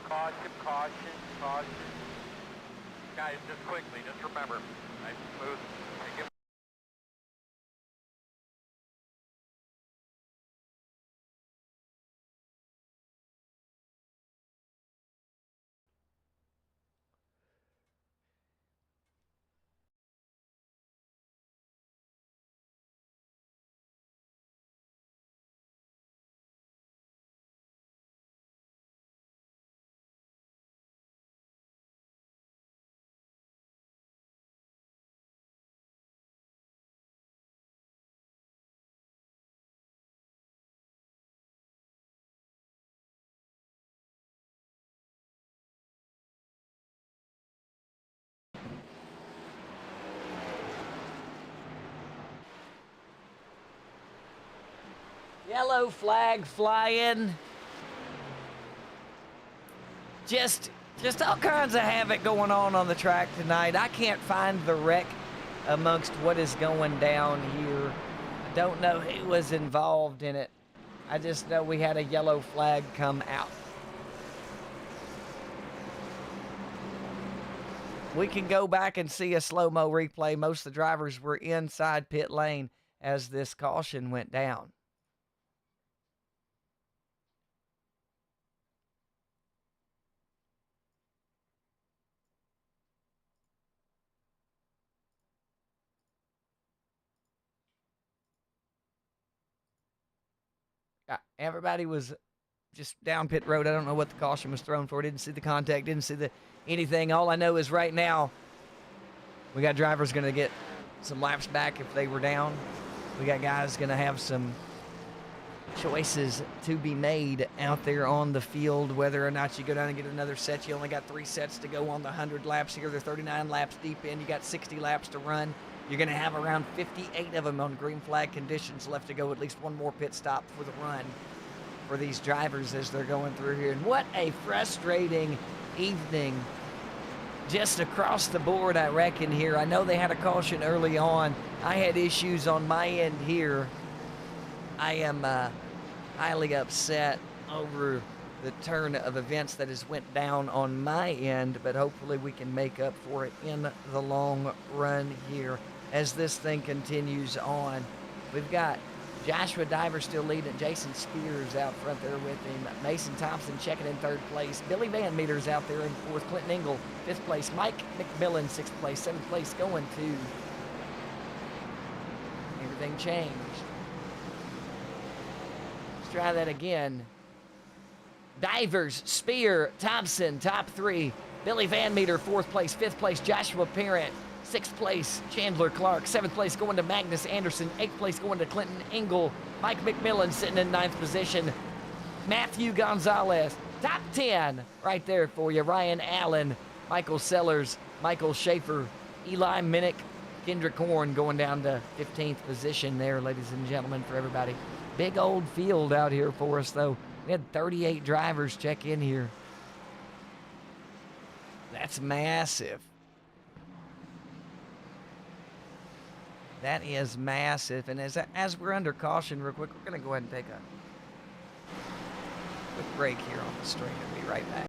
Caution, caution, caution. Guys, just quickly, just remember, nice and smooth. Take it. Yellow flag flying. Just all kinds of havoc going on the track tonight. I can't find the wreck amongst what is going down here. I don't know who was involved in it. I just know we had a yellow flag come out. We can go back and see a slow-mo replay. Most of the drivers were inside pit lane as this caution went down. Everybody was just down pit road. I don't know what the caution was thrown for. Didn't see the contact, didn't see anything. All I know is right now we got drivers going to get some laps back if they were down. We got guys going to have some choices to be made out there on the field, whether or not you go down and get another set. You only got 3 sets to go on the 100 laps here. They're 39 laps deep in. You got 60 laps to run. You're going to have around 58 of them on green flag conditions left to go. At least one more pit stop for the run for these drivers as they're going through here. And what a frustrating evening just across the board, I reckon, here. I know they had a caution early on. I had issues on my end here. I am highly upset over the turn of events that has went down on my end, but hopefully we can make up for it in the long run here as this thing continues on. We've got Joshua Diver still leading. Jason Spears out front there with him. Mason Thompson checking in 3rd place. Billy Van Meter's out there in 4th. Clinton Engel, 5th place. Mike McMillan, 6th place. 7th place going to Everything Changed. Let's try that again. Divers, Spear, Thompson, top 3. Billy Van Meter, 4th place. 5th place, Joshua Parent. 6th place, Chandler Clark. 7th place going to Magnus Anderson. 8th place going to Clinton Engel. Mike McMillan sitting in 9th position. Matthew Gonzalez, top 10 right there for you. Ryan Allen, Michael Sellers, Michael Schaefer, Eli Minnick, Kendrick Horn going down to 15th position there, ladies and gentlemen, for everybody. Big old field out here for us, though. We had 38 drivers check in here. That's massive. That is massive. And as we're under caution real quick, we're going to go ahead and take a quick break here on the stream and be right back.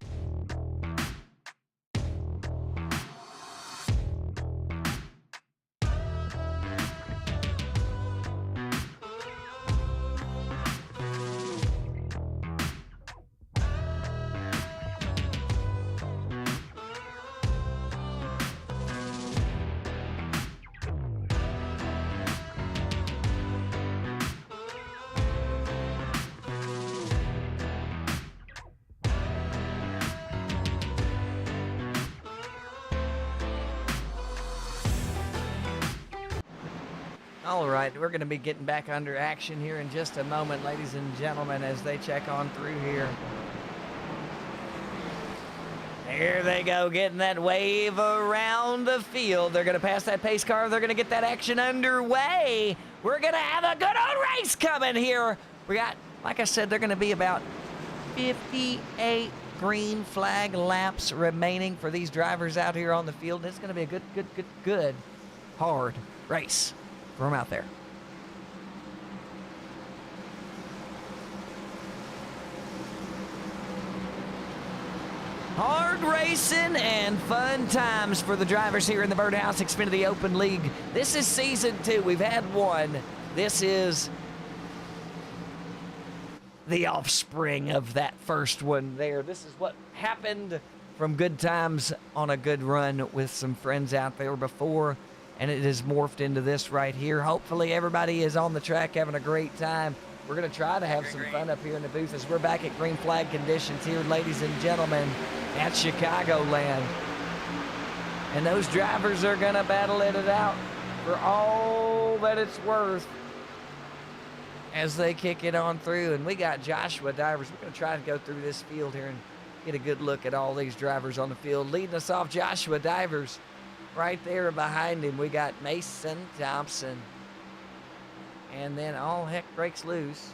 All right, we're going to be getting back under action here in just a moment, ladies and gentlemen, as they check on through here. There they go, getting that wave around the field. They're going to pass that pace car. They're going to get that action underway. We're going to have a good old race coming here. We got, like I said, they're going to be about 58 green flag laps remaining for these drivers out here on the field. It's going to be a good, hard race for them out there. Hard racing and fun times for the drivers here in the Birdhouse Xfinity Open League. This is season 2. We've had one. This is the offspring of that first one there. This is what happened from good times on a good run with some friends out there before, and it has morphed into this right here. Hopefully everybody is on the track having a great time. We're going to try to have some fun up here in the booth as we're back at green flag conditions here, ladies and gentlemen, at Chicagoland. And those drivers are going to battle it out for all that it's worth as they kick it on through. And we got Joshua Divers. We're going to try to go through this field here and get a good look at all these drivers on the field. Leading us off, Joshua Divers. Right there behind him, we got Mason Thompson. And then all heck breaks loose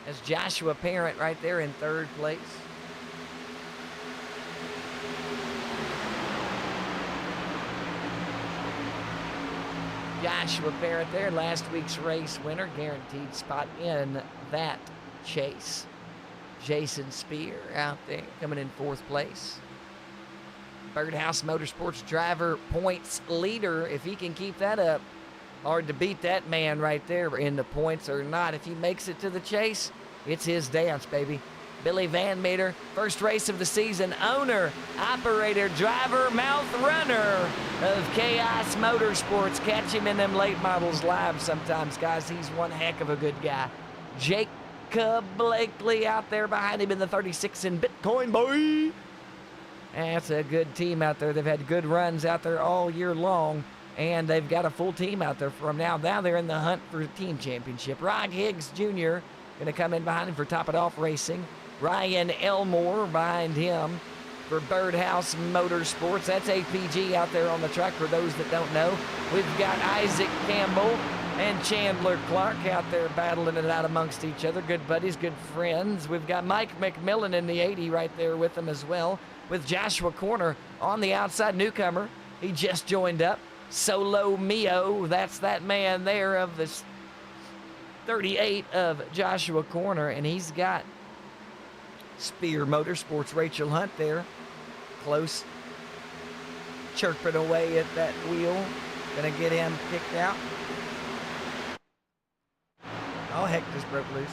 as Joshua Parent right there in 3rd place. Joshua Parent there, last week's race winner, guaranteed spot in that chase. Jason Spear out there coming in 4th place. Birdhouse Motorsports driver points leader. If he can keep that up, hard to beat that man right there in the points or not. If he makes it to the chase, it's his dance, baby. Billy Van Meter, first race of the season, owner, operator, driver, mouth runner of Chaos Motorsports. Catch him in them late models live sometimes, guys. He's one heck of a good guy. Jacob Blakely out there behind him in the 36 in Bitcoin, boy. That's a good team out there. They've had good runs out there all year long. And they've got a full team out there for them now. Now they're in the hunt for a team championship. Rod Higgs Jr. going to come in behind him for Top It Off Racing. Ryan Elmore behind him for Birdhouse Motorsports. That's APG out there on the track for those that don't know. We've got Isaac Campbell and Chandler Clark out there battling it out amongst each other. Good buddies, good friends. We've got Mike McMillan in the 80 right there with them as well. With Joshua Corner on the outside, newcomer. He just joined up. Solo Mio, that's that man there of this 38 of Joshua Corner, and he's got Spear Motorsports Rachel Hunt there, close, chirping away at that wheel, gonna get him kicked out. Oh heck, just broke loose.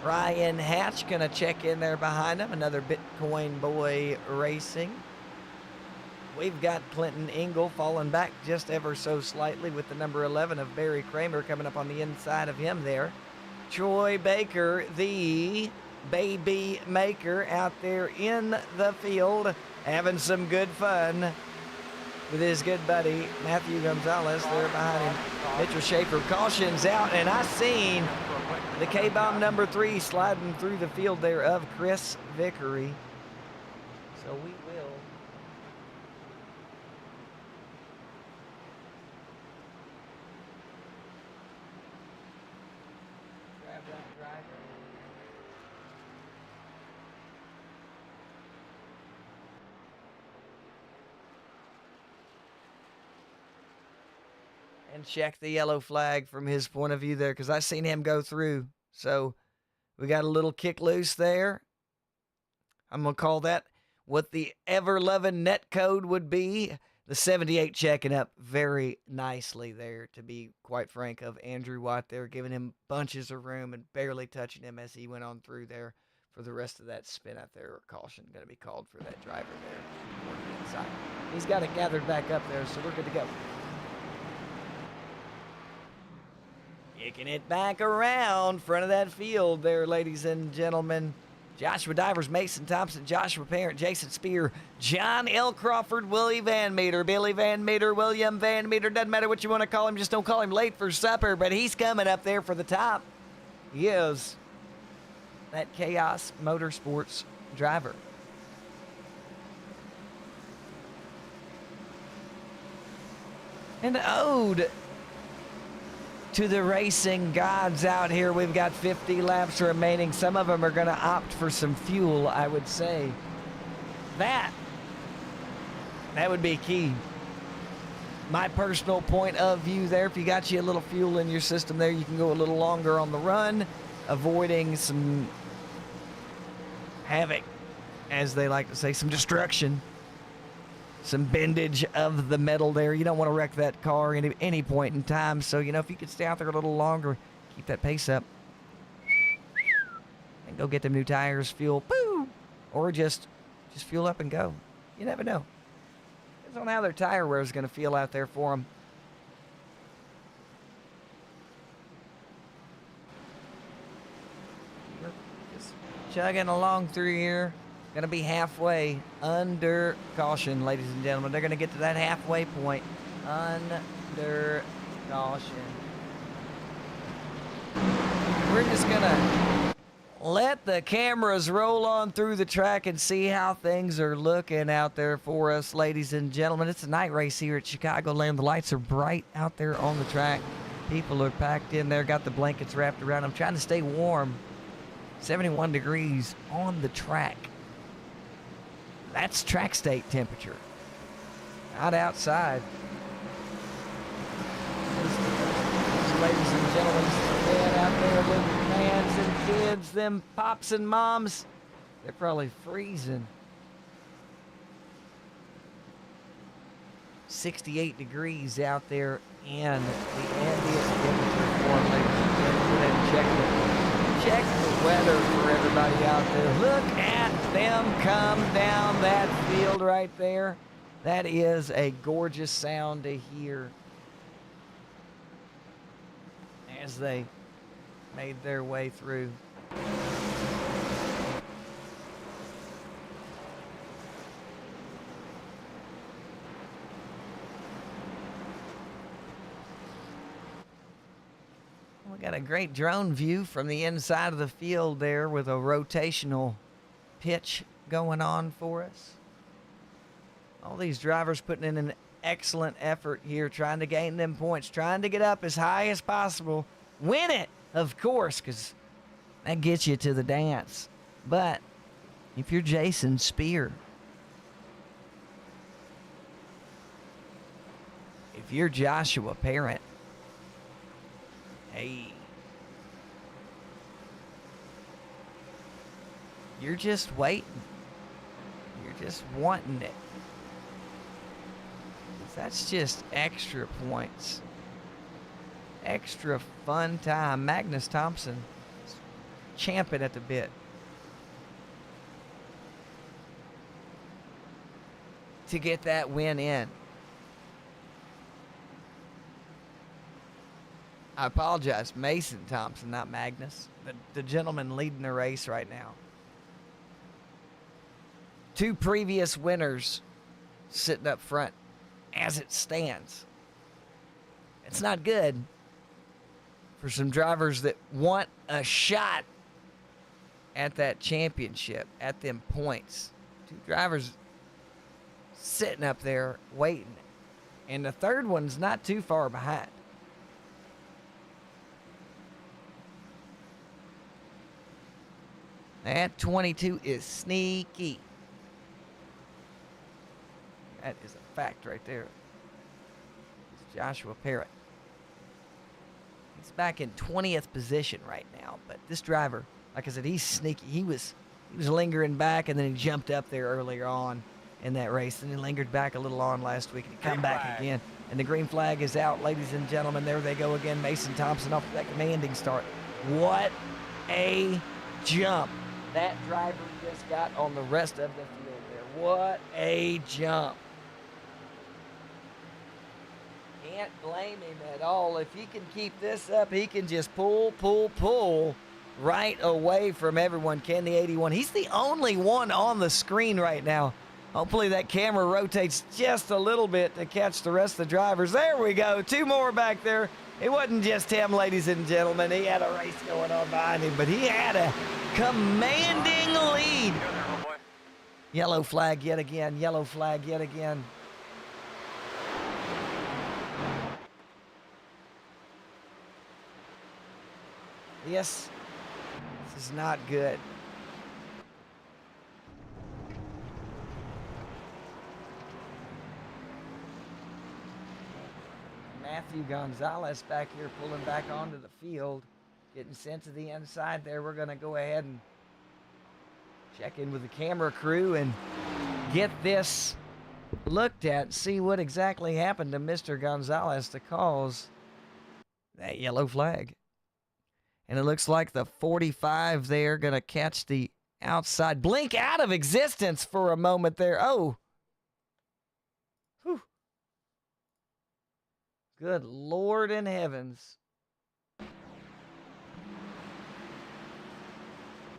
Ryan Hatch gonna check in there behind him, another Bitcoin boy racing. We've got Clinton Engel falling back just ever so slightly with the number 11 of Barry Kramer coming up on the inside of him there. Troy Baker, the baby maker, out there in the field having some good fun with his good buddy Matthew Gonzalez there behind him. Mitchell Schaefer cautions out, and I seen the K-Bomb number 3 sliding through the field there of Chris Vickery. So we will grab that driver. And check the yellow flag from his point of view there, because I seen him go through. So we got a little kick loose there. I'm going to call that what the ever-loving net code would be. The 78 checking up very nicely there, to be quite frank, of Andrew Watt there, giving him bunches of room and barely touching him as he went on through there for the rest of that spin out there. Caution going to be called for that driver there on the inside. He's got it gathered back up there, so we're good to go. Kicking it back around front of that field there, ladies and gentlemen. Joshua Divers, Mason Thompson, Joshua Parent, Jason Spear, John L. Crawford, Willie Van Meter, Billy Van Meter, William Van Meter. Doesn't matter what you want to call him, just don't call him late for supper, but he's coming up there for the top. He is that Chaos Motorsports driver. An ode to the racing gods out here. We've got 50 laps remaining. Some of them are going to opt for some fuel, I would say. That would be key. My personal point of view there, if you got you a little fuel in your system there, you can go a little longer on the run, avoiding some havoc, as they like to say, some destruction, some bendage of the metal there. You don't want to wreck that car at any point in time. So, you know, if you could stay out there a little longer, keep that pace up, and go get them new tires, fuel, boo, or just fuel up and go. You never know. Depends on how their tire wear is going to feel out there for them. Just chugging along through here. Going to be halfway under caution, ladies and gentlemen. They're going to get to that halfway point under caution. We're just going to let the cameras roll on through the track and see how things are looking out there for us, ladies and gentlemen. It's a night race here at Chicagoland. The lights are bright out there on the track. People are packed in there, got the blankets wrapped around them, trying to stay warm. 71 degrees on the track. That's track state temperature. Not outside. Ladies and gentlemen, man out there, them mans and kids, them pops and moms, they're probably freezing. 68 degrees out there in the ambient temperature for them, ladies and gentlemen. And check the weather for everybody out there. Look at them come down that field right there. That is a gorgeous sound to hear as they made their way through. We got a great drone view from the inside of the field there with a rotational pitch going on for us. All these drivers putting in an excellent effort here, trying to gain them points, trying to get up as high as possible. Win it, of course, because that gets you to the dance. But if you're Jason Spear, if you're Joshua Parent, hey, you're just waiting. You're just wanting it. That's just extra points. Extra fun time. Magnus Thompson champing at the bit to get that win in. I apologize, Mason Thompson, not Magnus. The gentleman leading the race right now. Two previous winners sitting up front as it stands. It's not good for some drivers that want a shot at that championship, at them points. Two drivers sitting up there waiting. And the third one's not too far behind. That 22 is sneaky. That is a fact right there. It's Joshua Parent. He's back in 20th position right now, but this driver, like I said, he's sneaky. He was lingering back, and then he jumped up there earlier on in that race, and he lingered back a little on last week, and he come back again. And the green flag is out, ladies and gentlemen. There they go again. Mason Thompson off that commanding start. What a jump that driver just got on the rest of the field there. What a jump. Can't blame him at all. If he can keep this up, he can just pull right away from everyone. Can the 81? He's the only one on the screen right now. Hopefully that camera rotates just a little bit to catch the rest of the drivers. There we go. Two more back there. It wasn't just him, ladies and gentlemen. He had a race going on behind him, but he had a commanding lead. Yellow flag yet again. Yellow flag yet again. Yes, this is not good. Matthew Gonzalez back here pulling back onto the field, getting sent to the inside there. We're going to go ahead and check in with the camera crew and get this looked at, see what exactly happened to Mr. Gonzalez to cause that yellow flag. And it looks like the 45 there going to catch the outside. Blink out of existence for a moment there. Oh. Whew. Good Lord in heavens.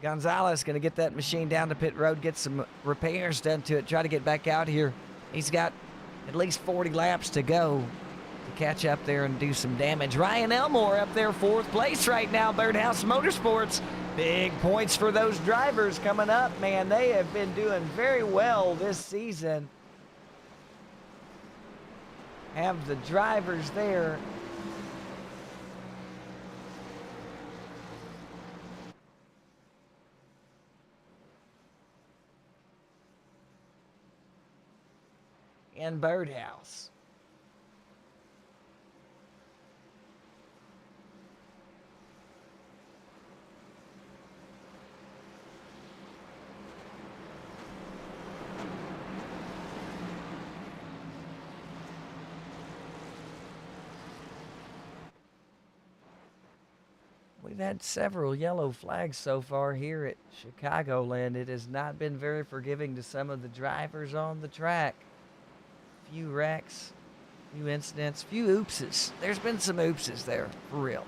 Gonzalez going to get that machine down to pit road, get some repairs done to it, try to get back out here. He's got at least 40 laps to go to catch up there and do some damage. Ryan Elmore up there, 4th place right now, Birdhouse Motorsports. Big points for those drivers coming up, man. They have been doing very well this season. Have the drivers there. In Birdhouse. We've had several yellow flags so far here at Chicagoland. It has not been very forgiving to some of the drivers on the track. Few wrecks, few incidents, few oopses. There's been some oopses there, for real.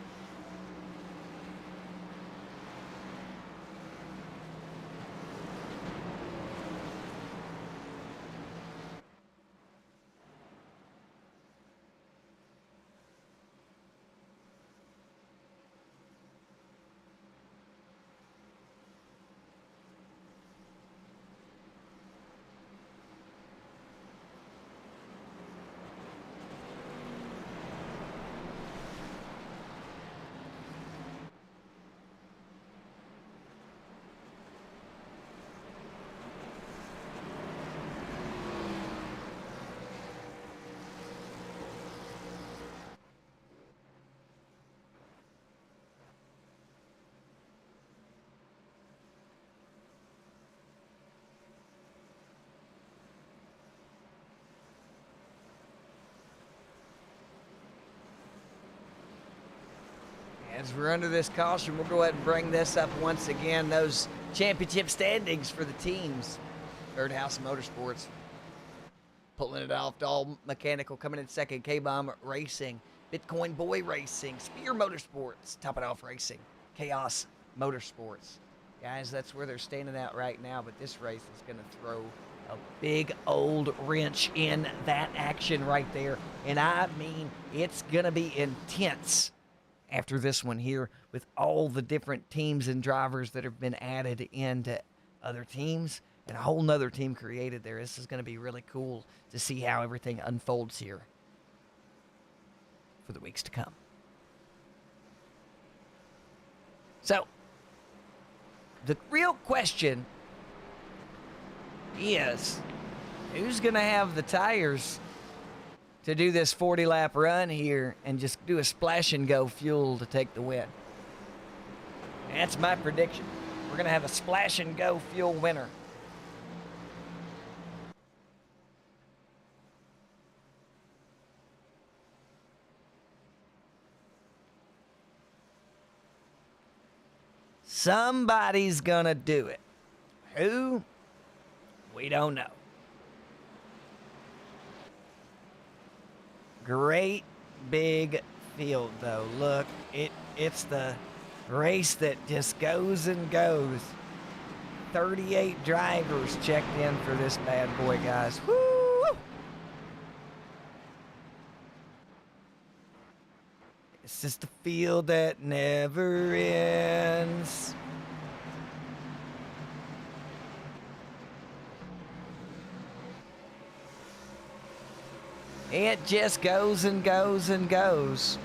As we're under this caution, we'll go ahead and bring this up once again. Those championship standings for the teams. Birdhouse Motorsports pulling it off. All Mechanical coming in second. K-Bomb Racing. Bitcoin Boy Racing. Spear Motorsports. Top it off Racing. Chaos Motorsports. Guys, that's where they're standing out right now. But this race is going to throw a big old wrench in that action right there. And I mean, it's going to be intense after this one here, with all the different teams and drivers that have been added into other teams and a whole nother team created there. This is going to be really cool to see how everything unfolds here for the weeks to come. So, the real question is, who's going to have the tires to do this 40-lap run here and just do a splash-and-go fuel to take the win? That's my prediction. We're going to have a splash-and-go fuel winner. Somebody's going to do it. Who? We don't know. Great big field, though. Look, it's the race that just goes and goes. 38 drivers checked in for this bad boy, guys. Woo! It's just a field that never ends. It just goes and goes and goes.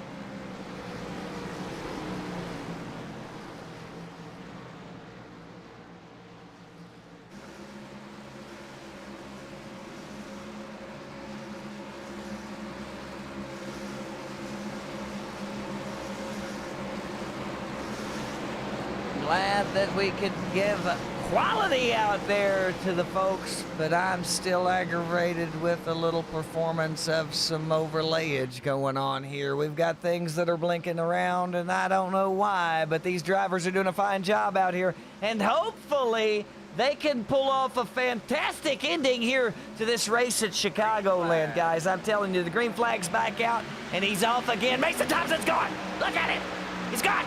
Glad that we could give quality out there to the folks, but I'm still aggravated with a little performance of some overlayage going on here. We've got things that are blinking around, and I don't know why, but these drivers are doing a fine job out here, and hopefully they can pull off a fantastic ending here to this race at Chicagoland, guys. I'm telling you, the green flag's back out, and he's off again. Mason Thompson's gone. Look at it. He's gone.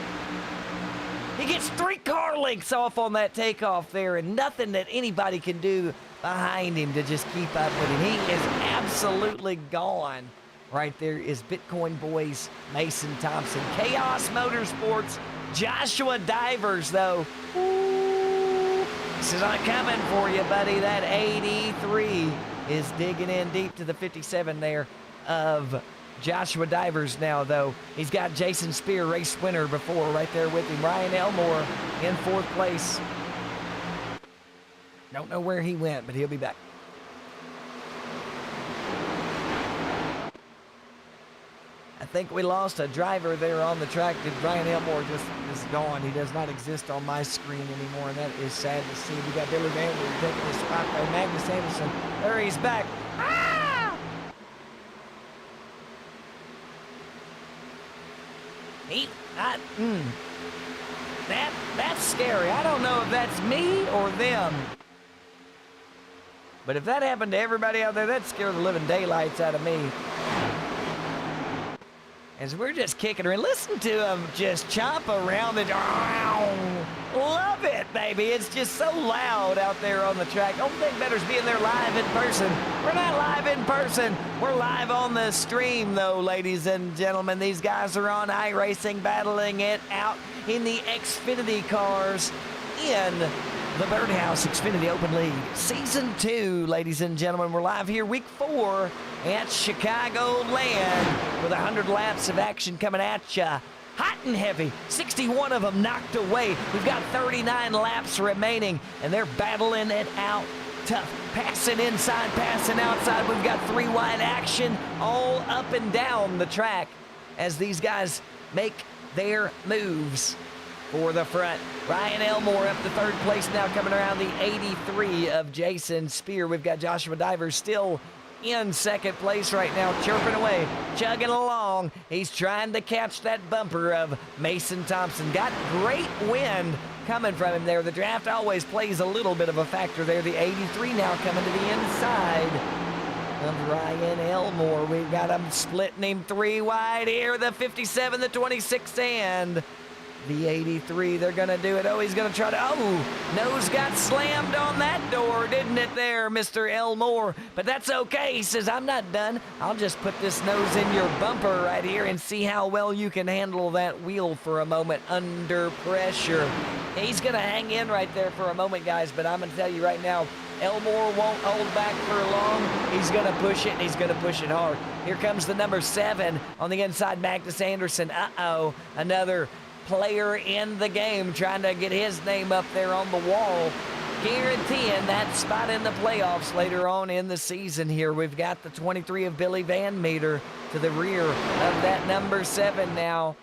He gets 3 car lengths off on that takeoff there, and nothing that anybody can do behind him to just keep up with him. He is absolutely gone. Right there is Bitcoin Boys Mason Thompson. Chaos Motorsports Joshua Divers, though. Ooh, this is not coming for you, buddy. That 83 is digging in deep to the 57 there of Joshua Divers now, though. He's got Jason Spear, race winner, before right there with him. Ryan Elmore in 4th place. Don't know where he went, but he'll be back. I think we lost a driver there on the track. Ryan Elmore just is gone. He does not exist on my screen anymore, and that is sad to see. We got Billy Vander taking his spot there. Magnus Anderson, there he's back. That's scary. I don't know if that's me or them. But if that happened to everybody out there, that'd scare the living daylights out of me. As we're just kicking her, and listen to them just chomp around the... Love it, baby. It's just so loud out there on the track. Don't think better's being there live in person. We're not live in person. We're live on the stream, though, ladies and gentlemen. These guys are on iRacing, battling it out in the Xfinity cars in the Birdhouse Xfinity Open League. Season 2, ladies and gentlemen. We're live here week 4 at Chicagoland with 100 laps of action coming at ya. Hot and heavy, 61 of them knocked away. We've got 39 laps remaining, and they're battling it out tough. Passing inside, passing outside. We've got 3 wide action all up and down the track as these guys make their moves for the front. Ryan Elmore up to 3rd place now, coming around the 83 of Jason Spear. We've got Joshua Divers still in 2nd place right now, chirping away, chugging along. He's trying to catch that bumper of Mason Thompson. Got great wind coming from him there. The draft always plays a little bit of a factor there. The 83 now coming to the inside of Ryan Elmore. We've got him splitting him 3 wide here. The 57, the 26, and the 83, they're going to do it. Oh, he's going to try to... Oh, nose got slammed on that door, didn't it there, Mr. Elmore? But that's okay. He says, I'm not done. I'll just put this nose in your bumper right here and see how well you can handle that wheel for a moment under pressure. He's going to hang in right there for a moment, guys, but I'm going to tell you right now, Elmore won't hold back for long. He's going to push it, and he's going to push it hard. Here comes the number 7 on the inside, Magnus Anderson. Uh-oh, another player in the game trying to get his name up there on the wall, guaranteeing that spot in the playoffs later on in the season here. We've got the 23 of Billy Van Meter to the rear of that number 7 now.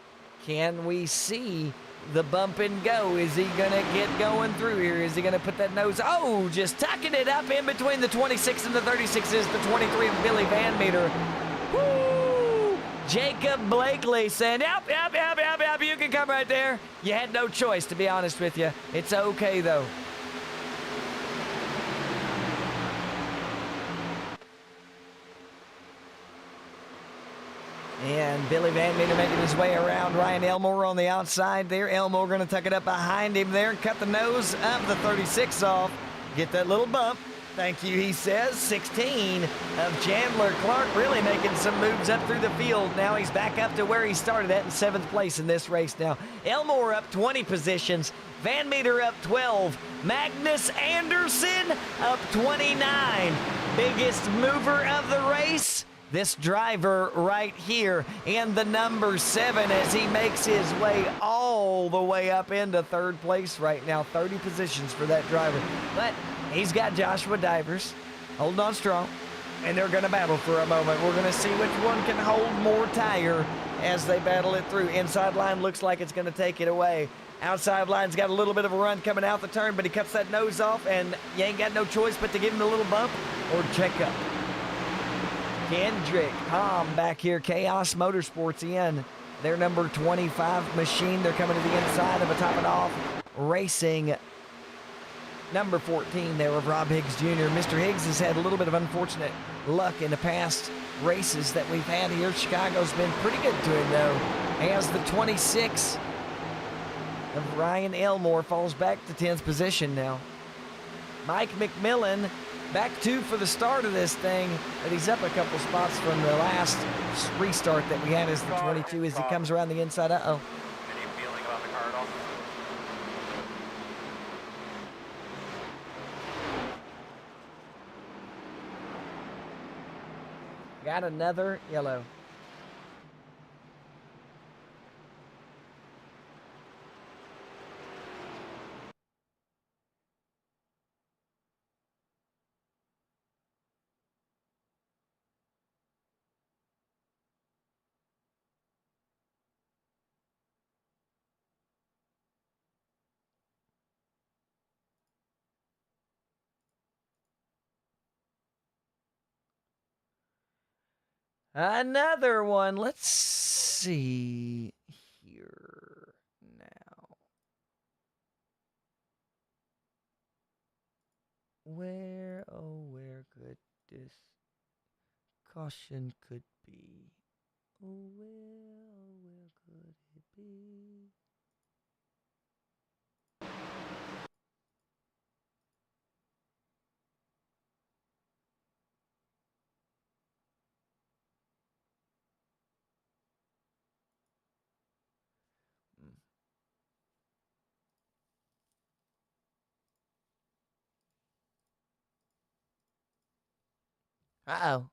Can we see the bump and go? Is he going to get going through here? Is he going to put that nose? Oh, just tucking it up in between the 26 and the 36 is the 23 of Billy Van Meter. Woo! Jacob Blakely saying, yep, you can come right there. You had no choice, to be honest with you. It's okay, though. And Billy Van Meter making his way around Ryan Elmore on the outside there. Elmore going to tuck it up behind him there and cut the nose of the 36 off. Get that little bump. Thank you, he says. 16 of Chandler Clark really making some moves up through the field. Now he's back up to where he started at in 7th place in this race now. Elmore up 20 positions. Van Meter up 12. Magnus Anderson up 29. Biggest mover of the race, this driver right here in the number 7 as he makes his way all the way up into 3rd place right now. 30 positions for that driver. But he's got Joshua Divers holding on strong, and they're going to battle for a moment. We're going to see which one can hold more tire as they battle it through. Inside line looks like it's going to take it away. Outside line's got a little bit of a run coming out the turn, but he cuts that nose off, and you ain't got no choice but to give him a little bump or check up. Kendrick Hom back here, Chaos Motorsports in their number 25 machine. They're coming to the inside of a top it off racing number 14 there of Rob Higgs Jr. Mr. Higgs has had a little bit of unfortunate luck in the past races that we've had here. Chicago's been pretty good to him, though, as the 26 of Ryan Elmore falls back to 10th position now. Mike McMillan back 2 for the start of this thing, but he's up a couple spots from the last restart that we had as the 22 as he comes around the inside. Uh-oh. Any feeling about the car at all? Got another yellow. Another one. Let's see here now. Where, oh, where could this caution could be? Oh, where could it be? Uh-oh.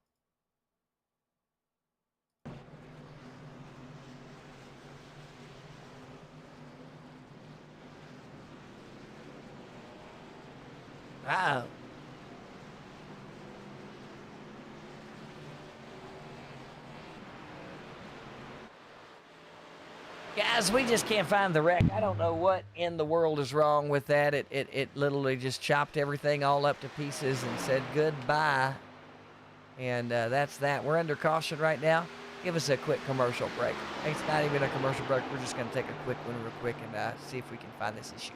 Uh-oh. Guys, we just can't find the wreck. I don't know what in the world is wrong with that. It literally just chopped everything all up to pieces and said goodbye. And that's that. We're under caution right now. Give us a quick commercial break. It's not even a commercial break. We're just going to take a quick one real quick and see if we can find this issue.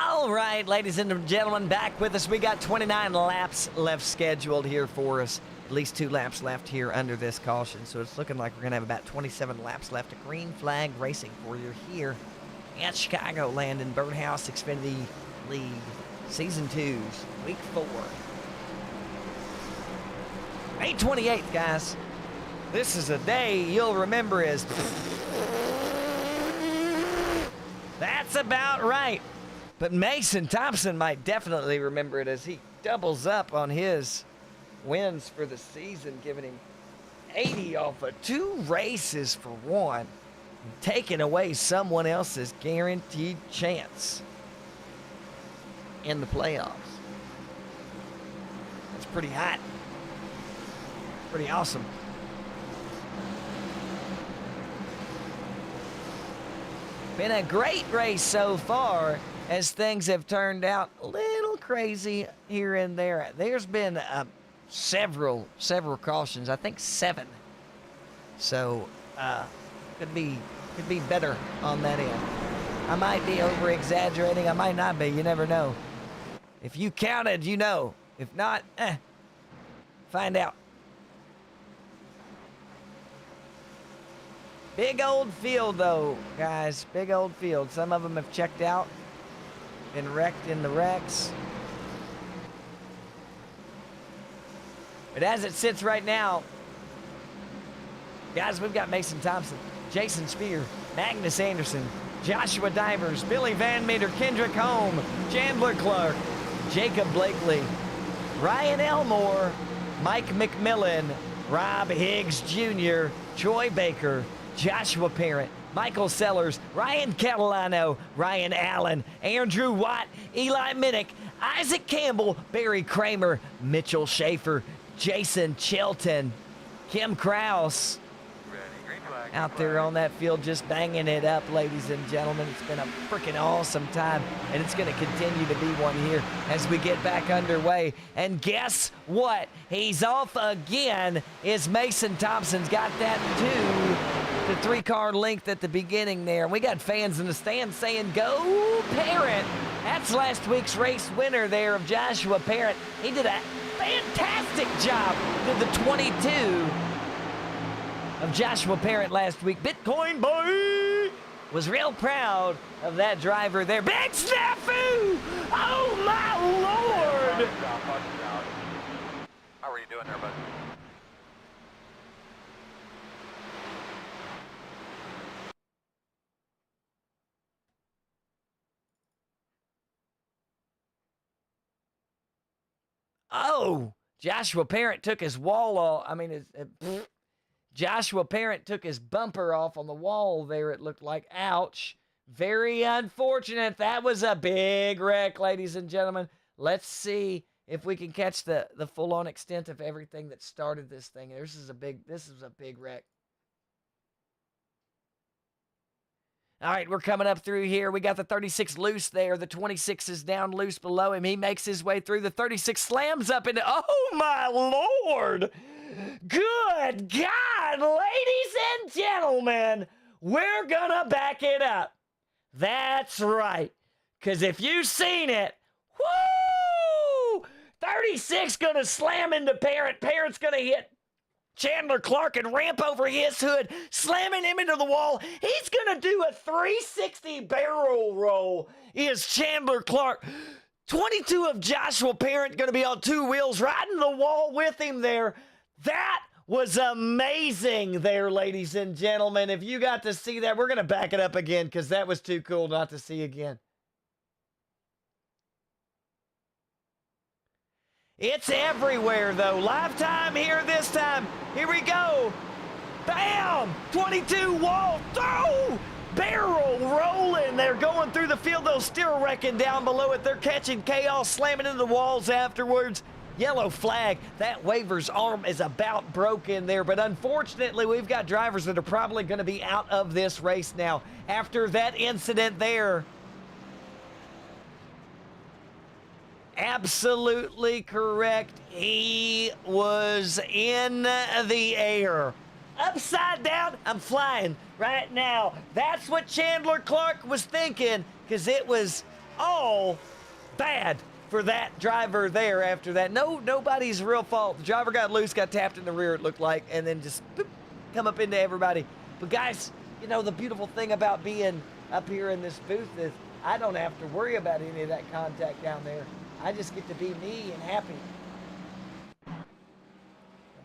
All right, ladies and gentlemen, back with us. We got 29 laps left scheduled here for us. At least 2 laps left here under this caution. So it's looking like we're going to have about 27 laps left of green flag racing for you here at Chicagoland in Birdhouse Xfinity League Season 2's Week 4. May 28th, guys. This is a day you'll remember as... That's about right. But Mason Thompson might definitely remember it as he doubles up on his wins for the season, giving him 80 off of 2 races for 1, and taking away someone else's guaranteed chance in the playoffs. It's pretty hot. Pretty awesome. Been a great race so far, as things have turned out a little crazy here and there. There's been several cautions. I think 7. So could be better on that end. I might be over exaggerating. I might not be. You never know. If you counted, you know. If not, find out. Big old field, though, guys. Big old field. Some of them have checked out, been wrecked in the wrecks. But as it sits right now, guys, we've got Mason Thompson, Jason Spear, Magnus Anderson, Joshua Divers, Billy Van Meter, Kendrick Holm, Chandler Clark, Jacob Blakely, Ryan Elmore, Mike McMillan, Rob Higgs Jr., Troy Baker, Joshua Parent, Michael Sellers, Ryan Catalano, Ryan Allen, Andrew Watt, Eli Minnick, Isaac Campbell, Barry Kramer, Mitchell Schaefer, Jason Chilton, Kim Kraus, out there on that field just banging it up, ladies and gentlemen. It's been a freaking awesome time, and it's going to continue to be one here as we get back underway. And guess what? He's off again. Is Mason Thompson's got that 2 to 3 car length at the beginning there. And we got fans in the stands saying, go Parent. That's last week's race winner there of Joshua Parent. He did a fantastic job. Did the 22 of Joshua Parent last week. Bitcoin Boy was real proud of that driver there. Big snafu! Oh my Lord! How are you doing there, bud? Oh, Joshua Parent took his wall off. I mean, Joshua Parent took his bumper off on the wall there, it looked like. Ouch. Very unfortunate. That was a big wreck, ladies and gentlemen. Let's see if we can catch the full-on extent of everything that started this thing. This is a big wreck. All right, we're coming up through here. We got the 36 loose there. The 26 is down loose below him. He makes his way through. The 36 slams up into, oh my Lord! Good God, ladies and gentlemen, we're gonna back it up. That's right, because if you've seen it, whoo! 36 gonna slam into Parent. Parent's gonna hit Chandler Clark and ramp over his hood, slamming him into the wall. He's gonna do a 360 barrel roll, is Chandler Clark. 22 of Joshua Parent gonna be on 2 wheels, riding the wall with him there. That was amazing there, ladies and gentlemen. If you got to see that, we're going to back it up again because that was too cool not to see again. It's everywhere, though. Live time here this time. Here we go. Bam! 22 wall throw! Barrel rolling. They're going through the field. They're still wrecking down below it. They're catching chaos, slamming into the walls afterwards. Yellow flag. That waiver's arm is about broken there, but unfortunately, we've got drivers that are probably going to be out of this race now after that incident there. Absolutely correct. He was in the air. Upside down, I'm flying right now. That's what Chandler Clark was thinking, because it was all bad for that driver there after that. Nobody's real fault. The driver got loose, got tapped in the rear, it looked like, and then just boop, come up into everybody. But guys, you know, the beautiful thing about being up here in this booth is I don't have to worry about any of that contact down there. I just get to be me and happy.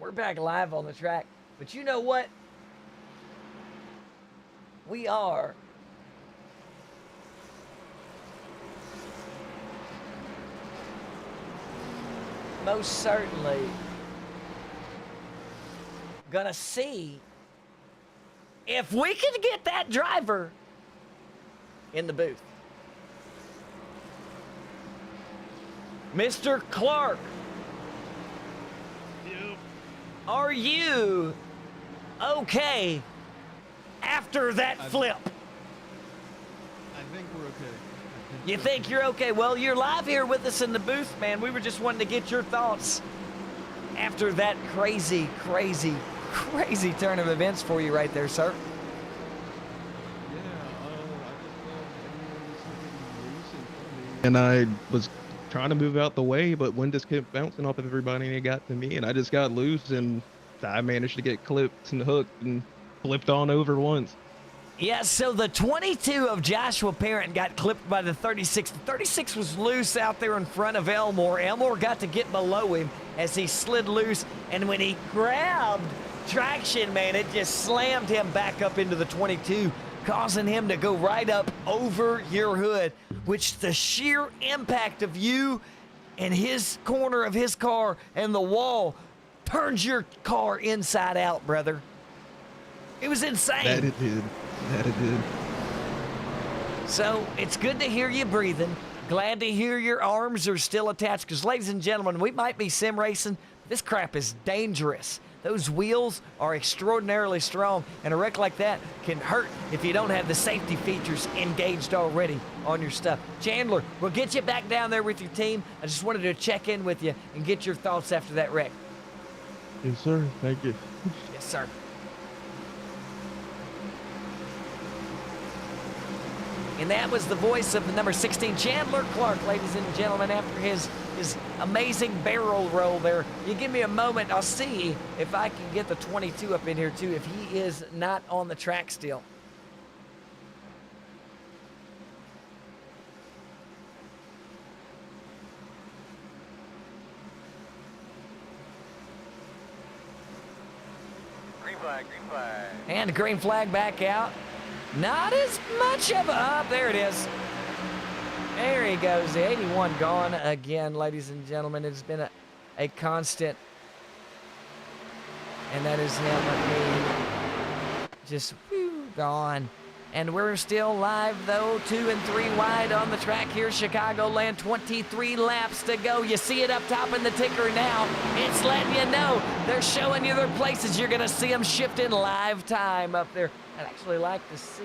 We're back live on the track. But you know what? We are most certainly gonna see if we can get that driver in the booth. Mr. Clark Are you okay after that flip? I think we're okay. You think you're okay? Well, you're live here with us in the booth, man. We were just wanting to get your thoughts after that crazy, crazy, crazy turn of events for you right there, sir. Yeah, I just everyone was getting loose in front of me. And I was trying to move out the way, but wind just kept bouncing off of everybody and it got to me, and I just got loose, and I managed to get clipped and hooked and flipped on over once. Yeah, so the 22 of Joshua Parent got clipped by the 36. The 36 was loose out there in front of Elmore. Elmore got to get below him as he slid loose, and when he grabbed traction, man, it just slammed him back up into the 22, causing him to go right up over your hood, which the sheer impact of you and his corner of his car and the wall turns your car inside out, brother. It was insane. That it did. That it did. So it's good to hear you breathing. Glad to hear your arms are still attached, because, ladies and gentlemen, we might be sim racing. This crap is dangerous. Those wheels are extraordinarily strong, and a wreck like that can hurt if you don't have the safety features engaged already on your stuff. Chandler, we'll get you back down there with your team. I just wanted to check in with you and get your thoughts after that wreck. Yes, sir. Thank you. Yes, sir. And that was the voice of the number 16, Chandler Clark, ladies and gentlemen, after his amazing barrel roll there. You give me a moment, I'll see if I can get the 22 up in here too, if he is not on the track still. Green flag, green flag. And the green flag back out. Not as much of a, there it is. There he goes, the 81 gone again, ladies and gentlemen. It's been a constant, and that is him just gone. And we're still live, though, 2 and 3 wide on the track here, Chicagoland, 23 laps to go. You see it up top in the ticker now. It's letting you know. They're showing you their places. You're going to see them shift in live time up there. I'd actually like to see.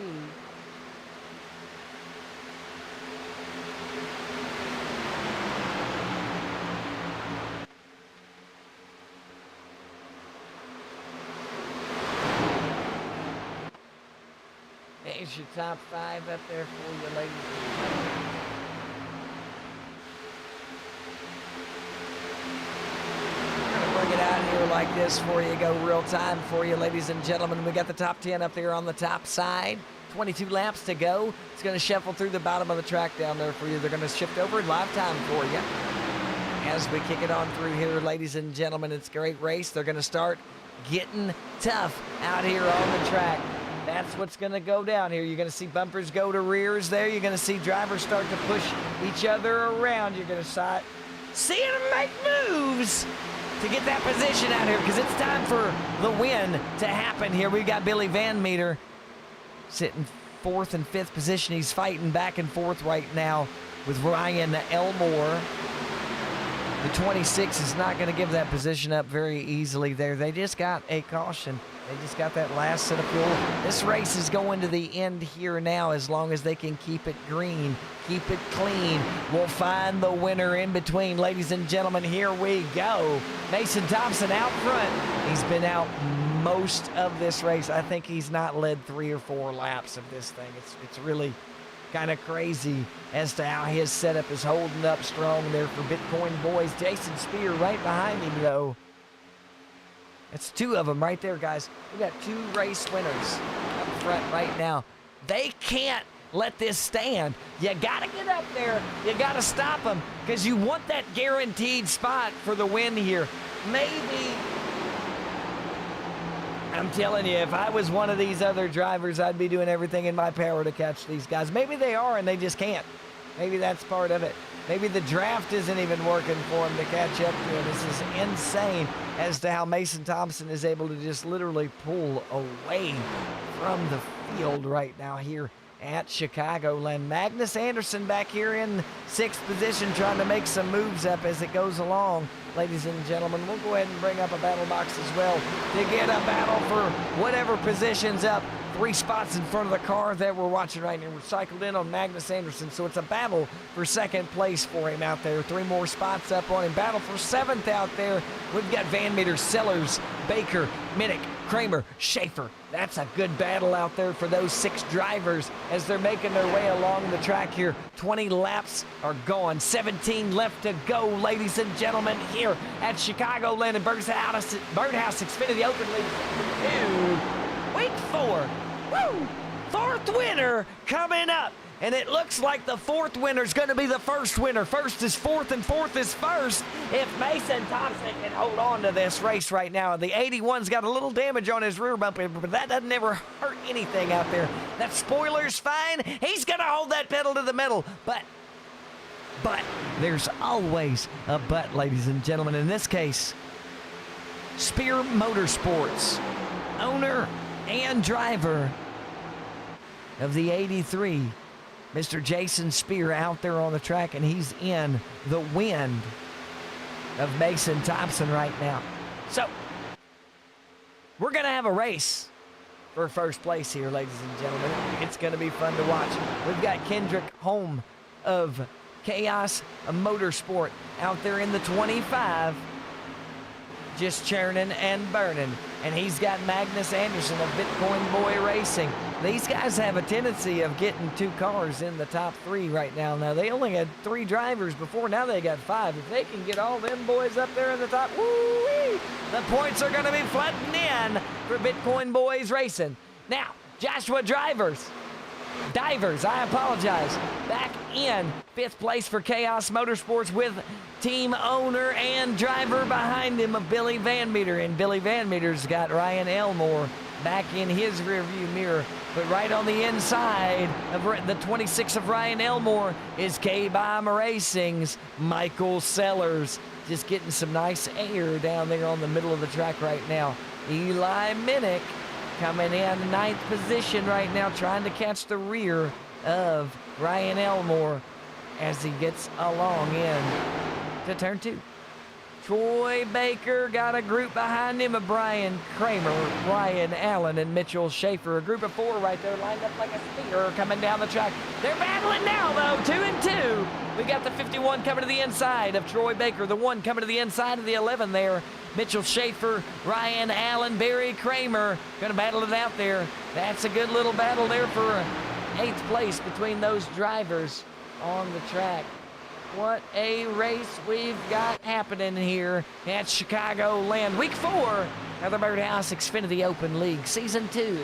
There's your top 5 up there for you, ladies and gentlemen. Bring it out here like this for you, go real time for you, ladies and gentlemen. We got the top 10 up there on the top side. 22 laps to go. It's going to shuffle through the bottom of the track down there for you. They're going to shift over in live time for you. As we kick it on through here, ladies and gentlemen, it's a great race. They're going to start getting tough out here on the track. That's what's going to go down here. You're going to see bumpers go to rears there. You're going to see drivers start to push each other around. You're going to see them make moves to get that position out here, because it's time for the win to happen here. We've got Billy Van Meter sitting 4th and 5th position. He's fighting back and forth right now with Ryan Elmore. The 26 is not going to give that position up very easily there. They just got a caution. They just got that last set of fuel. This race is going to the end here now, as long as they can keep it green, keep it clean. We'll find the winner in between. Ladies and gentlemen, here we go. Mason Thompson out front. He's been out most of this race. I think he's not led 3 or 4 laps of this thing. It's really kind of crazy as to how his setup is holding up strong there for Bitcoin Boys. Jason Spear right behind him, though. It's 2 of them right there, guys. We got 2 race winners up front right now. They can't let this stand. You got to get up there. You got to stop them, because you want that guaranteed spot for the win here. Maybe, I'm telling you, if I was one of these other drivers, I'd be doing everything in my power to catch these guys. Maybe they are and they just can't. Maybe that's part of it. Maybe the draft isn't even working for him to catch up to him. This is insane as to how Mason Thompson is able to just literally pull away from the field right now here at Chicagoland. Magnus Anderson back here in 6th position trying to make some moves up as it goes along. Ladies and gentlemen, we'll go ahead and bring up a battle box as well to get a battle for whatever position's up 3 spots in front of the car that we're watching right now. We're cycled in on Magnus Anderson, so it's a battle for 2nd place for him out there. 3 more spots up on him. Battle for 7th out there. We've got Van Meter, Sellers, Baker, Minnick, Kramer, Schaefer. That's a good battle out there for those 6 drivers as they're making their way along the track here. 20 laps are gone. 17 left to go, ladies and gentlemen, here at Chicagoland and Birdhouse Xfinity Open League 2. Week 4. Woo! 4th winner coming up. And it looks like the 4th winner is going to be the first winner. First is 4th and 4th is first. If Mason Thompson can hold on to this race right now. The 81's got a little damage on his rear bumper, but that doesn't ever hurt anything out there. That spoiler's fine. He's going to hold that pedal to the metal. But there's always a but, ladies and gentlemen. In this case, Spear Motorsports, owner and driver of the 83, Mr. Jason Spear, out there on the track, and he's in the wind of Mason Thompson right now. So, we're going to have a race for first place here, ladies and gentlemen. It's going to be fun to watch. We've got Kendrick Holm of Chaos Motorsport out there in the 25, just churning and burning. And he's got Magnus Anderson of Bitcoin Boy Racing. These guys have a tendency of getting 2 cars in the top 3 right now. Now, they only had 3 drivers before. Now they got 5. If they can get all them boys up there in the top, woo-wee, the points are going to be flooding in for Bitcoin Boys Racing. Now, Joshua Divers, I apologize, back in 5th place for Chaos Motorsports with team owner and driver behind him of Billy Van Meter. And Billy Van Meter's got Ryan Elmore back in his rearview mirror. But right on the inside of the 26 of Ryan Elmore is K-Bomb Racing's Michael Sellers. Just getting some nice air down there on the middle of the track right now. Eli Minnick coming in 9th position right now, trying to catch the rear of Ryan Elmore as he gets along in to turn 2. Troy Baker got a group behind him of Brian Kramer, Ryan Allen, and Mitchell Schaefer. A group of 4 right there lined up like a spear coming down the track. They're battling now, though, 2 and 2. We got the 51 coming to the inside of Troy Baker, the 1 coming to the inside of the 11 there. Mitchell Schaefer, Ryan Allen, Barry Kramer going to battle it out there. That's a good little battle there for 8th place between those drivers on the track. What a race we've got happening here at Chicagoland. Week 4 of the Birdhouse Xfinity Open League, Season 2.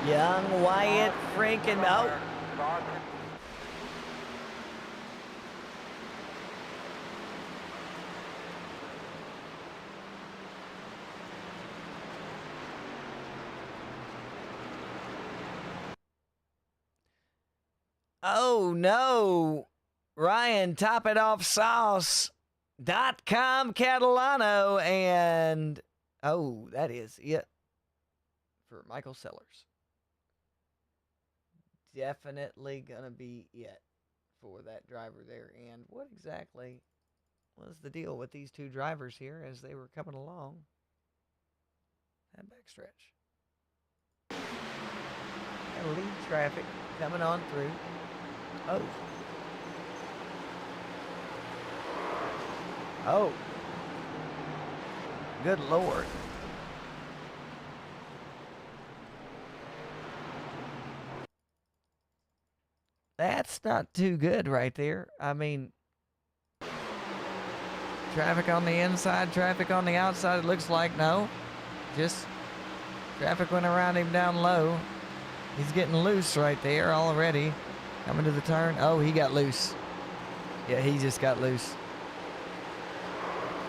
Young Wyatt Franken. Oh. Oh no, Ryan Top It Off Sauce.com Catalano, and oh, that is it for Michael Sellers. Definitely gonna be it for that driver there. And what exactly was the deal with these 2 drivers here as they were coming along that backstretch? Got lead traffic coming on through. Oh. Oh. Good Lord. That's not too good right there. I mean, traffic on the inside, traffic on the outside. It looks like no. Just traffic went around him down low. He's getting loose right there already. Coming to the turn. Oh, he got loose. Yeah, he just got loose.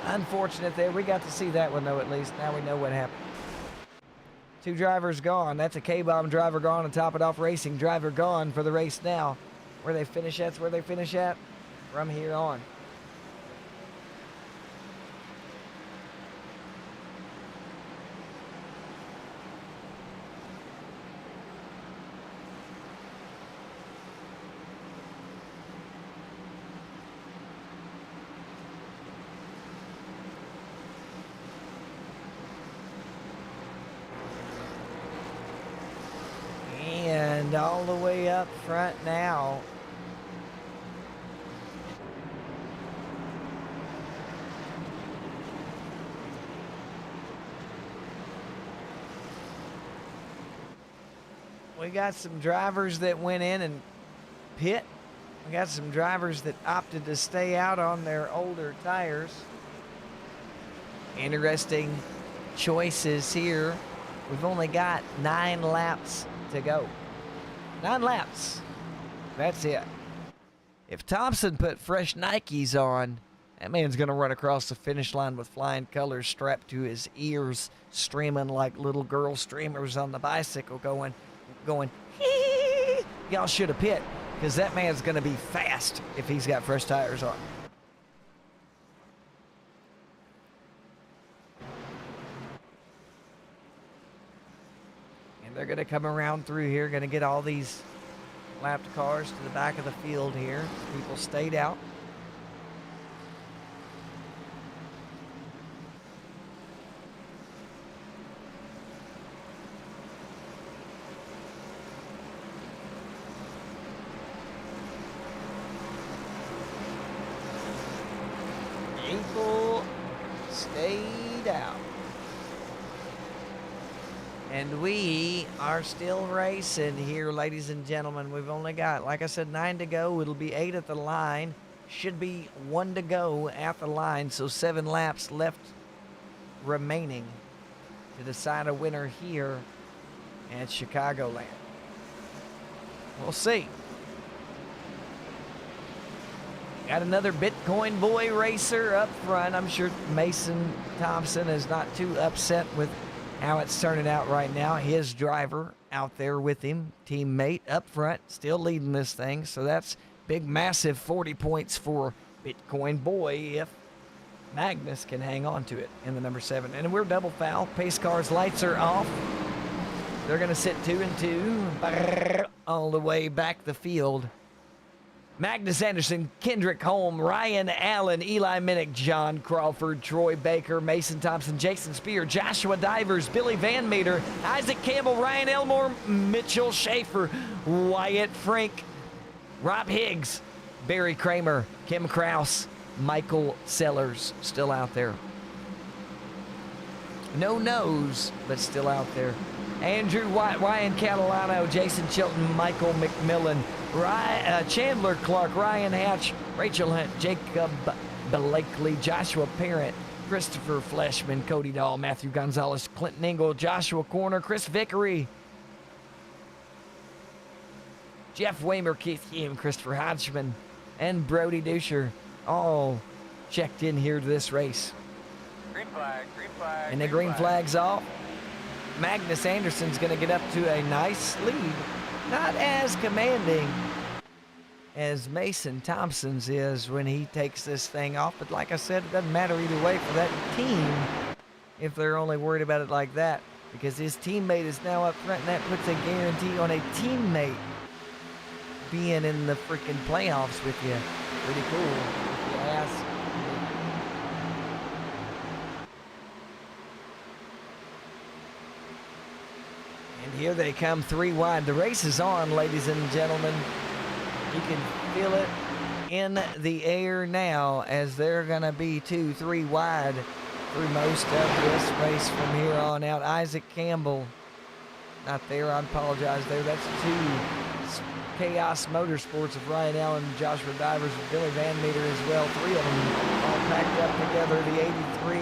Unfortunate there. We got to see that one, though, at least. Now we know what happened. 2 drivers gone. That's a K-Bomb driver gone and Top It Off Racing driver gone for the race now. Where they finish at's where they finish at from here on. And all the way up front now. We got some drivers that went in and pit. We got some drivers that opted to stay out on their older tires. Interesting choices here. We've only got 9 laps to go. 9 laps. That's it. If Thompson put fresh Nikes on, that man's going to run across the finish line with flying colors strapped to his ears, streaming like little girl streamers on the bicycle going, hee. Y'all should have pit, because that man's going to be fast if he's got fresh tires on. And they're going to come around through here, going to get all these lapped cars to the back of the field here. People stayed out. People stayed out. And we are still racing here, ladies and gentlemen. We've only got, like I said, 9 to go. It'll be 8 at the line. Should be 1 to go at the line. So 7 laps left remaining to decide a winner here at Chicagoland. We'll see. Got another Bitcoin boy racer up front. I'm sure Mason Thompson is not too upset with how it's turning out right now. His driver out there with him, teammate up front, still leading this thing. So that's big, massive 40 points for Bitcoin boy if Magnus can hang on to it in the number 7. And we're double foul. Pace cars lights are off. They're going to sit 2 and 2 all the way back the field. Magnus Anderson, Kendrick Holm, Ryan Allen, Eli Minnick, John Crawford, Troy Baker, Mason Thompson, Jason Spear, Joshua Divers, Billy Van Meter, Isaac Campbell, Ryan Elmore, Mitchell Schaefer, Wyatt Frank, Rob Higgs, Barry Kramer, Kim Kraus, Michael Sellers still out there. No nose, but still out there. Andrew White, Ryan Catalano, Jason Chilton, Michael McMillan, Chandler Clark, Ryan Hatch, Rachel Hunt, Jacob Blakely, Joshua Parent, Christopher Fleshman, Cody Dahl, Matthew Gonzalez, Clinton Engel, Joshua Corner, Chris Vickery, Jeff Waymer, Keith Hume, Christopher Hodgman, and Brody Duscher all checked in here to this race. Green flag, green flag. And the green flag's off. Magnus Anderson's going to get up to a nice lead. Not as commanding as Mason Thompson's is when he takes this thing off. But like I said, it doesn't matter either way for that team if they're only worried about it like that. Because his teammate is now up front, and that puts a guarantee on a teammate being in the freaking playoffs with you. Pretty cool, if you ask me. And here they come 3 wide. The race is on, ladies and gentlemen. You can feel it in the air now as they're going to be 2-3 wide through most of this race from here on out. Isaac Campbell, not there, I apologize there. That's 2 Chaos Motorsports of Ryan Allen, Joshua Divers, and Billy Van Meter as well. 3 of them all packed up together. The 83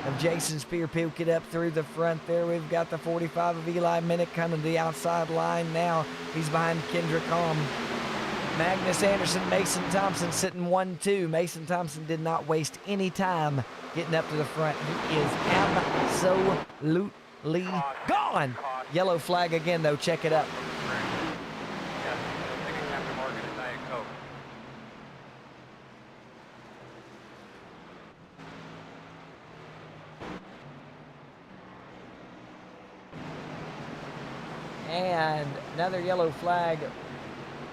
of Jason Spear puking up through the front there. We've got the 45 of Eli Minnick coming to the outside line now. He's behind Kendrick Holm. Magnus Anderson, Mason Thompson sitting 1-2. Mason Thompson did not waste any time getting up to the front. He is absolutely gone. Yellow flag again, though. Check it up. Yes, taking Captain Morgan and Diet Coke. And another yellow flag.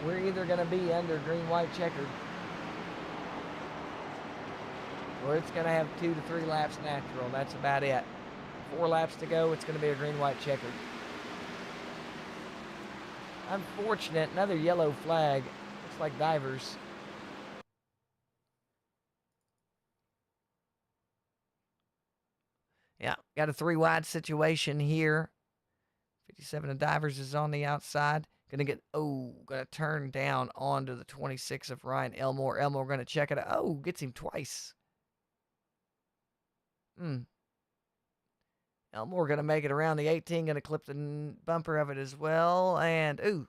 We're either going to be under green, white, checkered, or it's going to have 2 to 3 laps natural. That's about it. 4 laps to go. It's going to be a green, white, checkered. Unfortunate. Another yellow flag. Looks like divers. Yeah, got a 3 wide situation here. 57 of divers is on the outside. Gonna turn down onto the 26 of Ryan Elmore. Elmore gonna check it out. Oh, gets him twice. Elmore gonna make it around the 18, gonna clip the bumper of it as well. And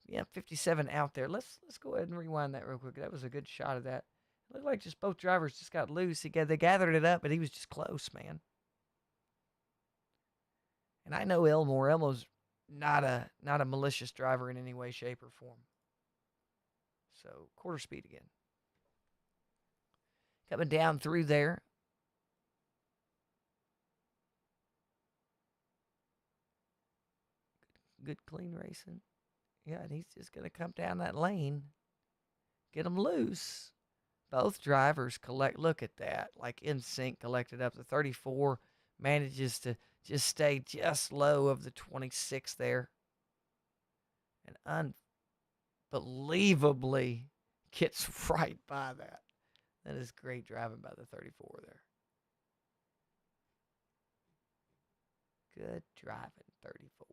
yeah, 57 out there. Let's go ahead and rewind that real quick. That was a good shot of that. It looked like just both drivers just got loose. They gathered it up, but he was just close, man. And I know Elmore. Elmore's not a malicious driver in any way, shape, or form. So quarter speed again. Coming down through there. Good clean racing. Yeah, and he's just going to come down that lane. Get him loose. Both drivers look at that. Like in sync, collected up. The 34 manages to just stay just low of the 26 there. And unbelievably gets right by that. That is great driving by the 34 there. Good driving, 34.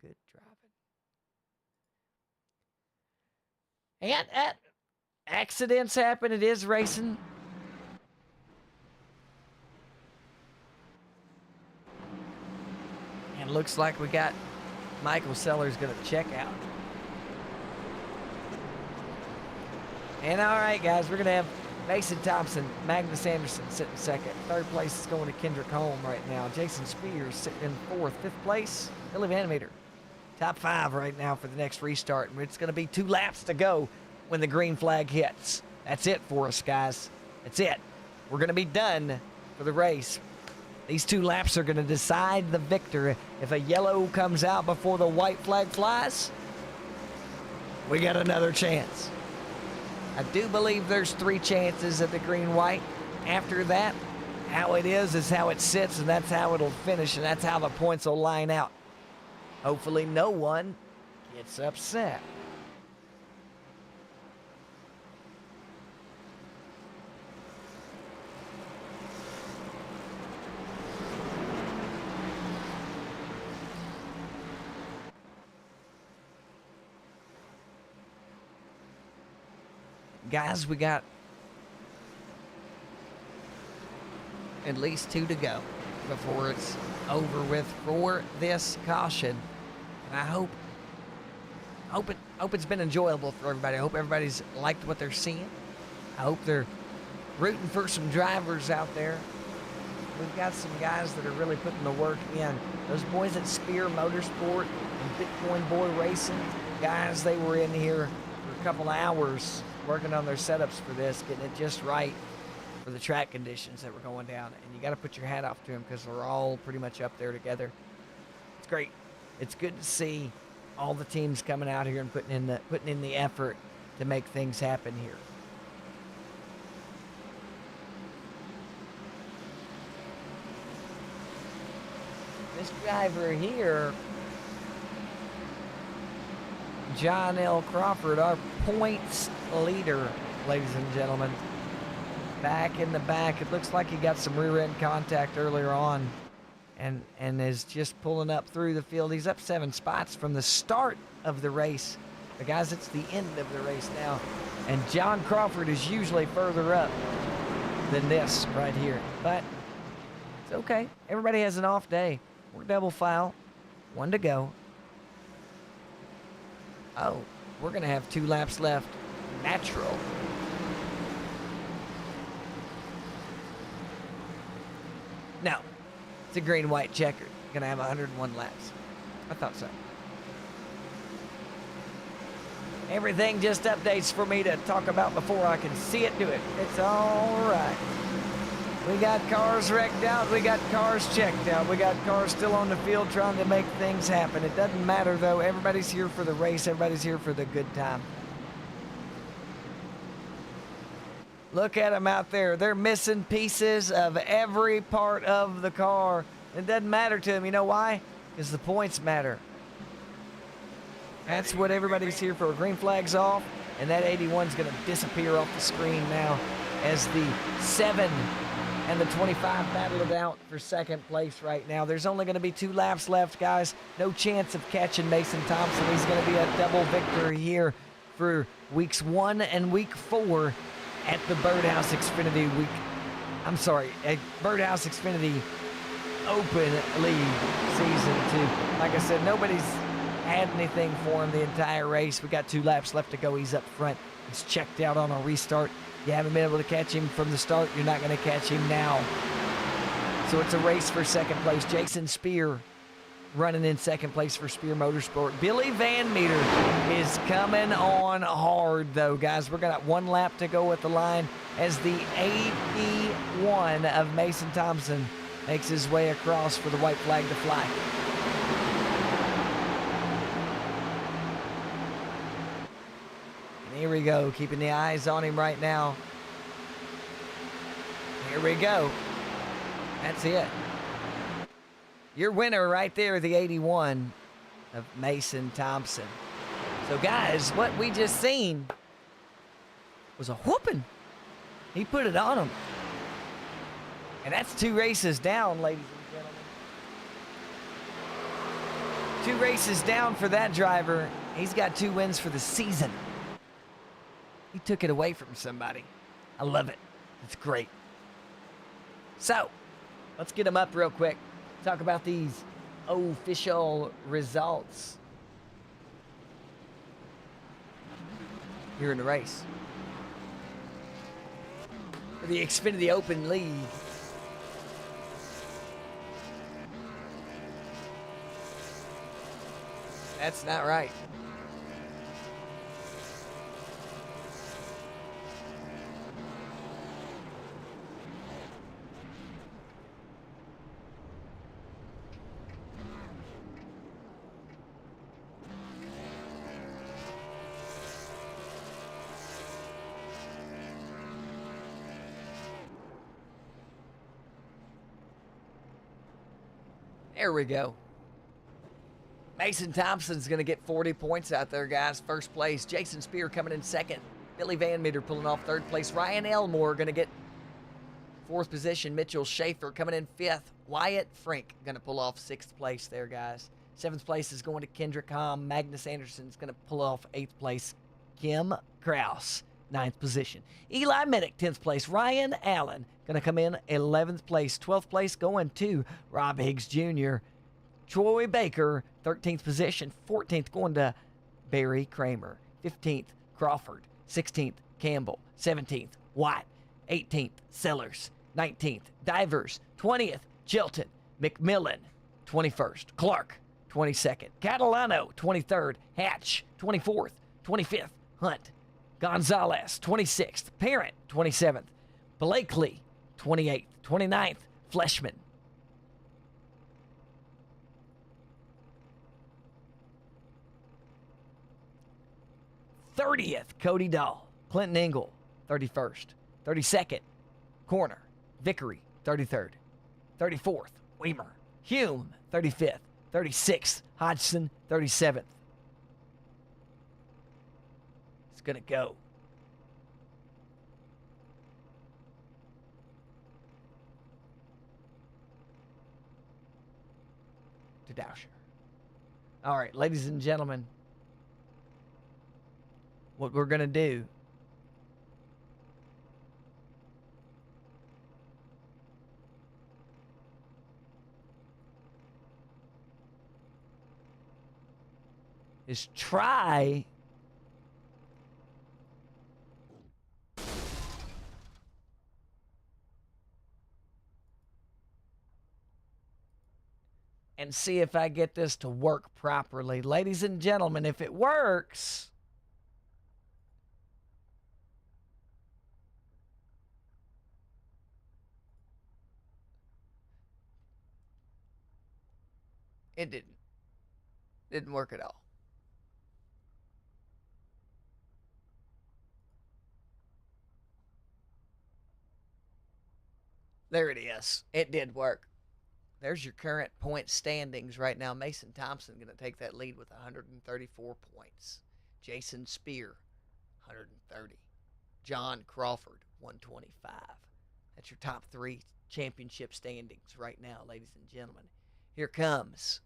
Good driving. And accidents happen. It is racing. And looks like we got Michael Sellers going to check out. And all right, guys, we're going to have Mason Thompson, Magnus Anderson sitting second. Third place is going to Kendrick Holm right now. Jason Spears sitting in fourth. Fifth place, Billy Vanimeter. Top 5 right now for the next restart. And it's going to be 2 laps to go when the green flag hits. That's it for us, guys. That's it. We're going to be done for the race. These 2 laps are going to decide the victor. If a yellow comes out before the white flag flies, we got another chance. I do believe there's 3 chances at the green-white. After that, how it is how it sits, and that's how it'll finish, and that's how the points will line out. Hopefully no one gets upset. Guys, we got at least 2 to go before it's over with for this caution. And I hope it's been enjoyable for everybody. I hope everybody's liked what they're seeing. I hope they're rooting for some drivers out there. We've got some guys that are really putting the work in. Those boys at Spear Motorsport and Bitcoin Boy Racing, guys, they were in here for a couple hours working on their setups for this, getting it just right for the track conditions that were going down. And you got to put your hat off to them because they're all pretty much up there together. It's great. It's good to see all the teams coming out here and putting in the effort to make things happen here. This driver here, John L. Crawford, our points leader, ladies and gentlemen. Back in the back. It looks like he got some rear end contact earlier on and is just pulling up through the field. He's up 7 spots from the start of the race. But guys, it's the end of the race now. And John Crawford is usually further up than this right here. But it's okay. Everybody has an off day. We're double file. 1 to go. Oh, we're going to have 2 laps left. Natural. No, it's a green-white checkered. Going to have 101 laps. I thought so. Everything just updates for me to talk about before I can see it do it. It's all right. We got cars wrecked out. We got cars checked out. We got cars still on the field trying to make things happen. It doesn't matter, though. Everybody's here for the race. Everybody's here for the good time. Look at them out there. They're missing pieces of every part of the car. It doesn't matter to them. You know why? Because the points matter. That's what everybody's here for. Green flag's off, and that 81's going to disappear off the screen now as the 7 and the 25 battle it out for second place right now. There's only going to be 2 laps left, guys. No chance of catching Mason Thompson. He's going to be a double victor here for weeks 1 and week 4 at the Birdhouse Xfinity Birdhouse Xfinity Open League Season 2. Like I said, nobody's had anything for him the entire race. We got 2 laps left to go. He's up front. He's checked out on a restart. You haven't been able to catch him from the start. You're not going to catch him now. So it's a race for second place. Jason Spear running in second place for Spear Motorsport. Billy Van Meter is coming on hard, though, guys. We're going to have 1 lap to go at the line as the 81 of Mason Thompson makes his way across for the white flag to fly. And here we go, keeping the eyes on him right now. Here we go. That's it. Your winner right there, the 81 of Mason Thompson. So, guys, what we just seen was a whooping. He put it on him. And that's 2 races down, ladies and gentlemen. 2 races down for that driver. He's got 2 wins for the season. He took it away from somebody. I love it. It's great. So, let's get him up real quick. Talk about these official results here in the race for the Xfinity Open League. That's not right. There we go. Mason Thompson's going to get 40 points out there, guys. First place. Jason Spear coming in second. Billy Van Meter pulling off third place. Ryan Elmore going to get 4th position. Mitchell Schaefer coming in 5th. Wyatt Frank going to pull off 6th place there, guys. 7th place is going to Kendrick Hom. Magnus Anderson's going to pull off 8th place. Kim Kraus, 9th position. Eli Minnick, 10th place. Ryan Allen going to come in 11th place. 12th place going to Rob Higgs Jr. Troy Baker, 13th position. 14th going to Barry Kramer. 15th, Crawford. 16th, Campbell. 17th, Watt. 18th, Sellers. 19th, Divers. 20th, Chilton. McMillan. 21st, Clark. 22nd, Catalano. 23rd, Hatch. 24th, 25th, Hunt. Gonzalez, 26th. Parent, 27th. Blakely, 28th. 29th, Fleshman. '30th, Cody Dahl. Clinton Engel, 31st. 32nd, Corner. Vickery, 33rd. 34th, Weimer. Hume, 35th. 36th, Hodgson, 37th. It's going to go. To Dousher. All right, ladies and gentlemen, what we're going to do is try and see if I get this to work properly. Ladies and gentlemen, if it works, it didn't work at all. There it is. It did work. there's your current point standings right now. Mason Thompson going to take that lead with 134 points. Jason Spear, 130. John Crawford, 125. That's your top 3 championship standings right now, ladies and gentlemen. Here comes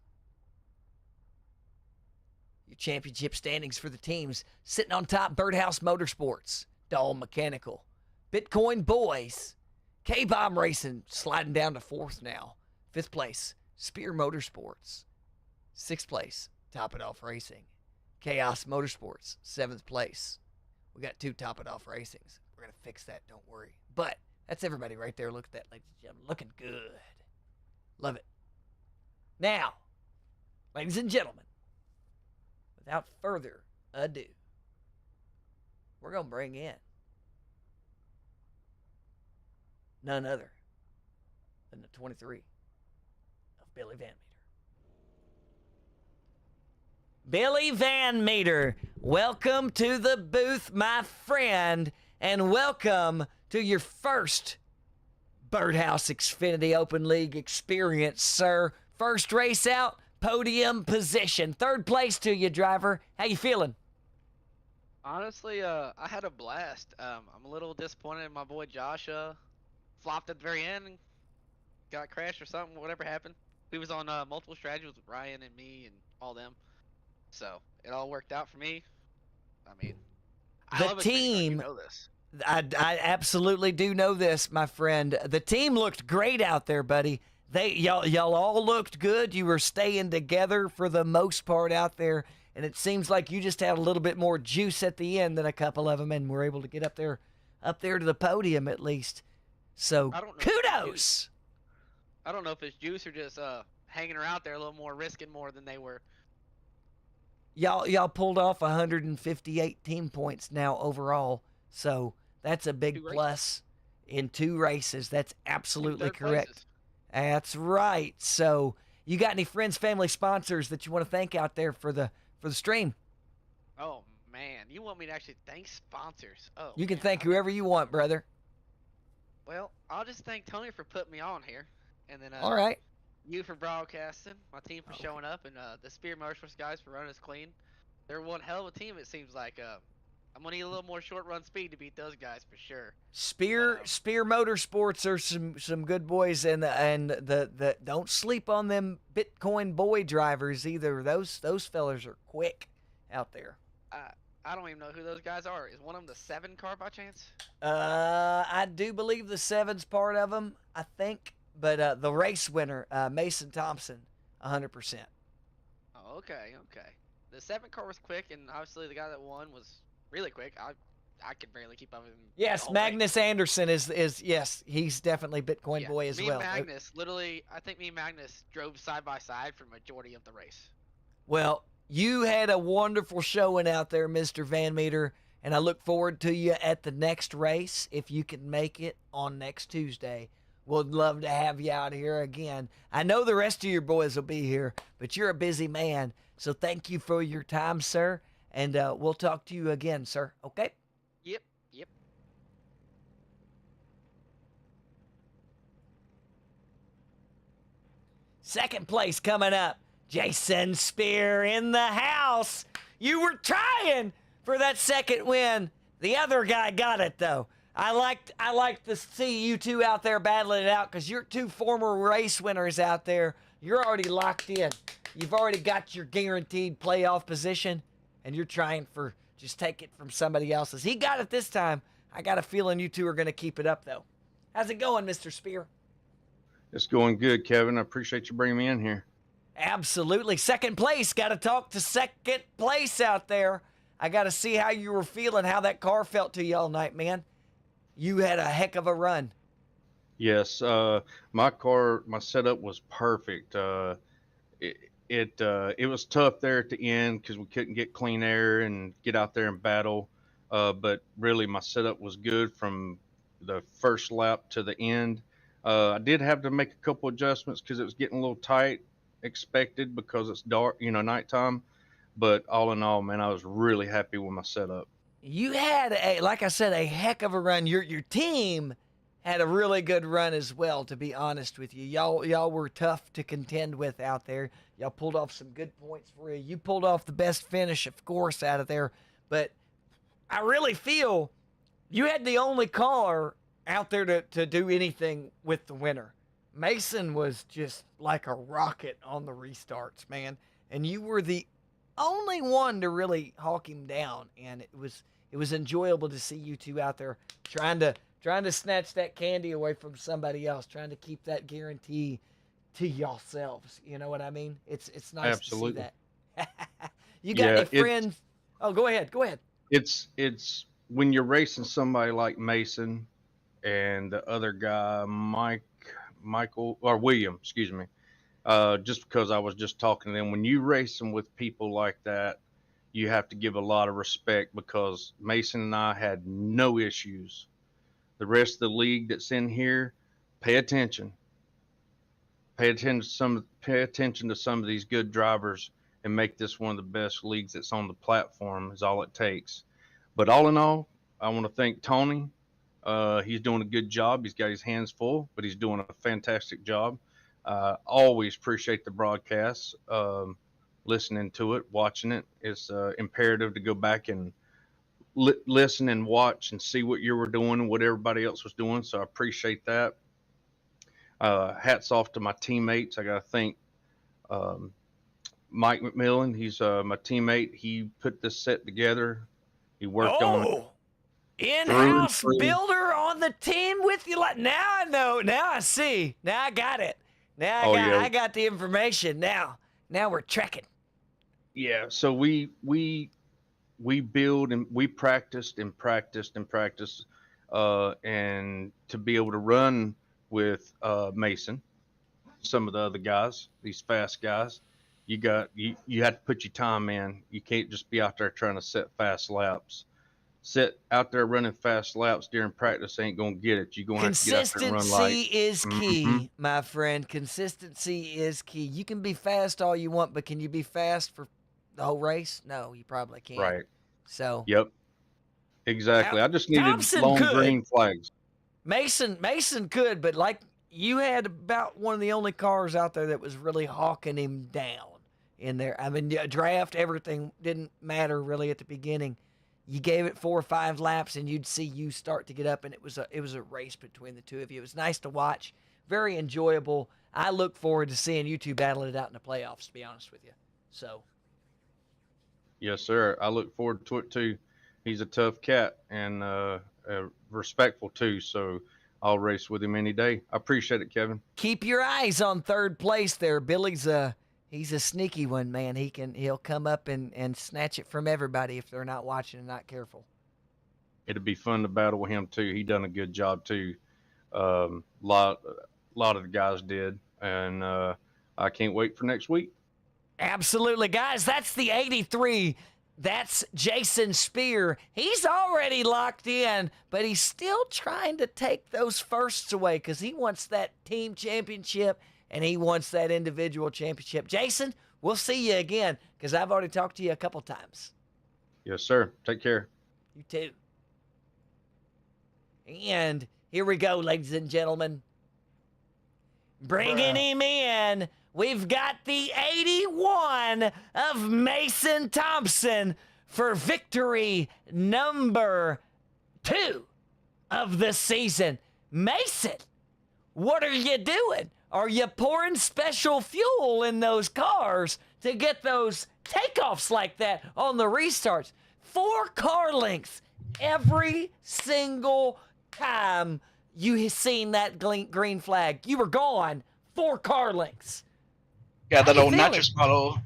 your championship standings for the teams. Sitting on top, Birdhouse Motorsports, Dahl Mechanical, Bitcoin Boys, K-Bomb Racing sliding down to 4th now. 5th place, Spear Motorsports. 6th place, Top It Off Racing. Chaos Motorsports, 7th place. We got 2 Top It Off Racings. We're going to fix that, don't worry. But that's everybody right there. Look at that, ladies and gentlemen. Looking good. Love it. Now, ladies and gentlemen, without further ado, we're going to bring in none other than the 23 of Billy Van Meter. Billy Van Meter, welcome to the booth, my friend, and welcome to your first Birdhouse Xfinity Open League experience, sir. First race out, podium position. 3rd place to you, driver. How you feeling? Honestly, I had a blast. I'm a little disappointed in my boy Josh. Flopped at the very end and got crashed or something. Whatever happened. We was on multiple strategies with Ryan and me and all them. So it all worked out for me. I mean, I The love team. You know this. I absolutely do know this, my friend. The team looked great out there, buddy. Y'all all looked good. You were staying together for the most part out there, and it seems like you just had a little bit more juice at the end than a couple of them, and were able to get up there to the podium at least. So kudos. I don't know if it's juice or just hanging her out there a little more, risking more than they were. Y'all pulled off 158 team points now overall, so that's a big plus in 2 races. That's absolutely correct. Places. That's right. So you got any friends, family, sponsors that you want to thank out there for the stream? Oh man, you want me to actually thank sponsors? Oh, You can man. thank whoever you want, brother. Well, I'll just thank Tony for putting me on here, and then All right. you for broadcasting, my team for showing up, and the Spear Motorsports guys for running us clean. They're one hell of a team, it seems like. I'm gonna need a little more short run speed to beat those guys for sure. Spear Motorsports are some good boys, and the don't sleep on them Bitcoin boy drivers either. Those fellers are quick out there. I don't even know who those guys are. Is one of them the 7 car by chance? I do believe the 7's part of them, I think, but the race winner, Mason Thompson, 100%. Oh, okay. The 7 car was quick, and obviously the guy that won was really quick. I could barely keep up with him. Yes, Magnus Anderson is yes, he's definitely Bitcoin boy as well. Me and Magnus, literally, I think me and Magnus drove side by side for majority of the race. Well, you had a wonderful showing out there, Mr. Van Meter, and I look forward to you at the next race if you can make it on next Tuesday. We'd love to have you out here again. I know the rest of your boys will be here, but you're a busy man, so thank you for your time, sir, and we'll talk to you again, sir. Okay? Yep. Second place coming up. Jason Spear in the house. You were trying for that second win. The other guy got it, though. I like to see you two out there battling it out because you're 2 former race winners out there. You're already locked in. You've already got your guaranteed playoff position, and you're trying for just take it from somebody else's. He got it this time. I got a feeling you two are going to keep it up, though. How's it going, Mr. Spear? It's going good, Kevin. I appreciate you bringing me in here. Absolutely. Second place. Got to talk to second place out there. I got to see how you were feeling, how that car felt to you all night, man. You had a heck of a run. Yes, my setup was perfect. It was tough there at the end because we couldn't get clean air and get out there and battle. But really, my setup was good from the first lap to the end. I did have to make a couple adjustments because it was getting a little tight, expected because it's dark, nighttime. But all in all, man, I was really happy with my setup. You had like I said, a heck of a run. Your team had a really good run as well, to be honest with you. Y'all were tough to contend with out there. Y'all pulled off some good points for you. You pulled off the best finish, of course, out of there. But I really feel you had the only car out there to do anything with the winner. Mason was just like a rocket on the restarts, man. And you were the only one to really hawk him down. And it was enjoyable to see you two out there trying to snatch that candy away from somebody else, trying to keep that guarantee to yourselves. You know what I mean? It's nice Absolutely. to see that. You got any friends? Oh, go ahead. It's when you're racing somebody like Mason and the other guy, Michael or William, excuse me. Just because I was just talking to them, when you racing with people like that, you have to give a lot of respect because Mason and I had no issues. The rest of the league that's in here, pay attention. Pay attention to some of these good drivers and make this one of the best leagues that's on the platform is all it takes. But all in all, I want to thank Tony. He's doing a good job. He's got his hands full, but he's doing a fantastic job. Always appreciate the broadcasts, listening to it, watching it. It's imperative to go back and listen and watch and see what you were doing and what everybody else was doing. So I appreciate that. Hats off to my teammates. I got to thank Mike McMillan. He's my teammate. He put this set together. He worked on it. In-house builder on the team with you. Now I know. Now I see. Now I got it. Now I got the information. Now we're trekking. Yeah. So we build and we practiced and to be able to run with Mason, some of the other guys, these fast guys, you had to put your time in. You can't just be out there trying to set fast laps. Sit out there running fast laps during practice ain't gonna get it. You're gonna have to get out there and run like. Consistency is key, my friend. Consistency is key. You can be fast all you want, but can you be fast for the whole race? No, you probably can't. Right. So. Yep. Exactly. I just needed Thompson long could. green flags. Mason could, but like you had about one of the only cars out there that was really hawking him down in there. I mean, draft, everything didn't matter really at the beginning. You gave it 4 or 5 laps, and you'd see you start to get up, and it was a race between the two of you. It was nice to watch, very enjoyable. I look forward to seeing you two battling it out in the playoffs, to be honest with you. So. Yes, sir. I look forward to it too. He's a tough cat and respectful too. So I'll race with him any day. I appreciate it, Kevin. Keep your eyes on third place there. Billy's he's a sneaky one, man. He'll come up and snatch it from everybody if they're not watching and not careful. It'd be fun to battle with him too. He done a good job too. Lot of the guys did, and I can't wait for next week. Absolutely, guys. That's the 83. That's Jason Spear. He's already locked in, but he's still trying to take those firsts away because he wants that team championship and he wants that individual championship. Jason, we'll see you again because I've already talked to you a couple times. Yes, sir. Take care. You too. And here we go, ladies and gentlemen. Bringing him in. We've got the 81 of Mason Thompson for victory number 2 of the season. Mason, what are you doing? Are you pouring special fuel in those cars to get those takeoffs like that on the restarts? 4 car lengths every single time you seen that green flag. You were gone 4 car lengths. Yeah, that old nitrous bottle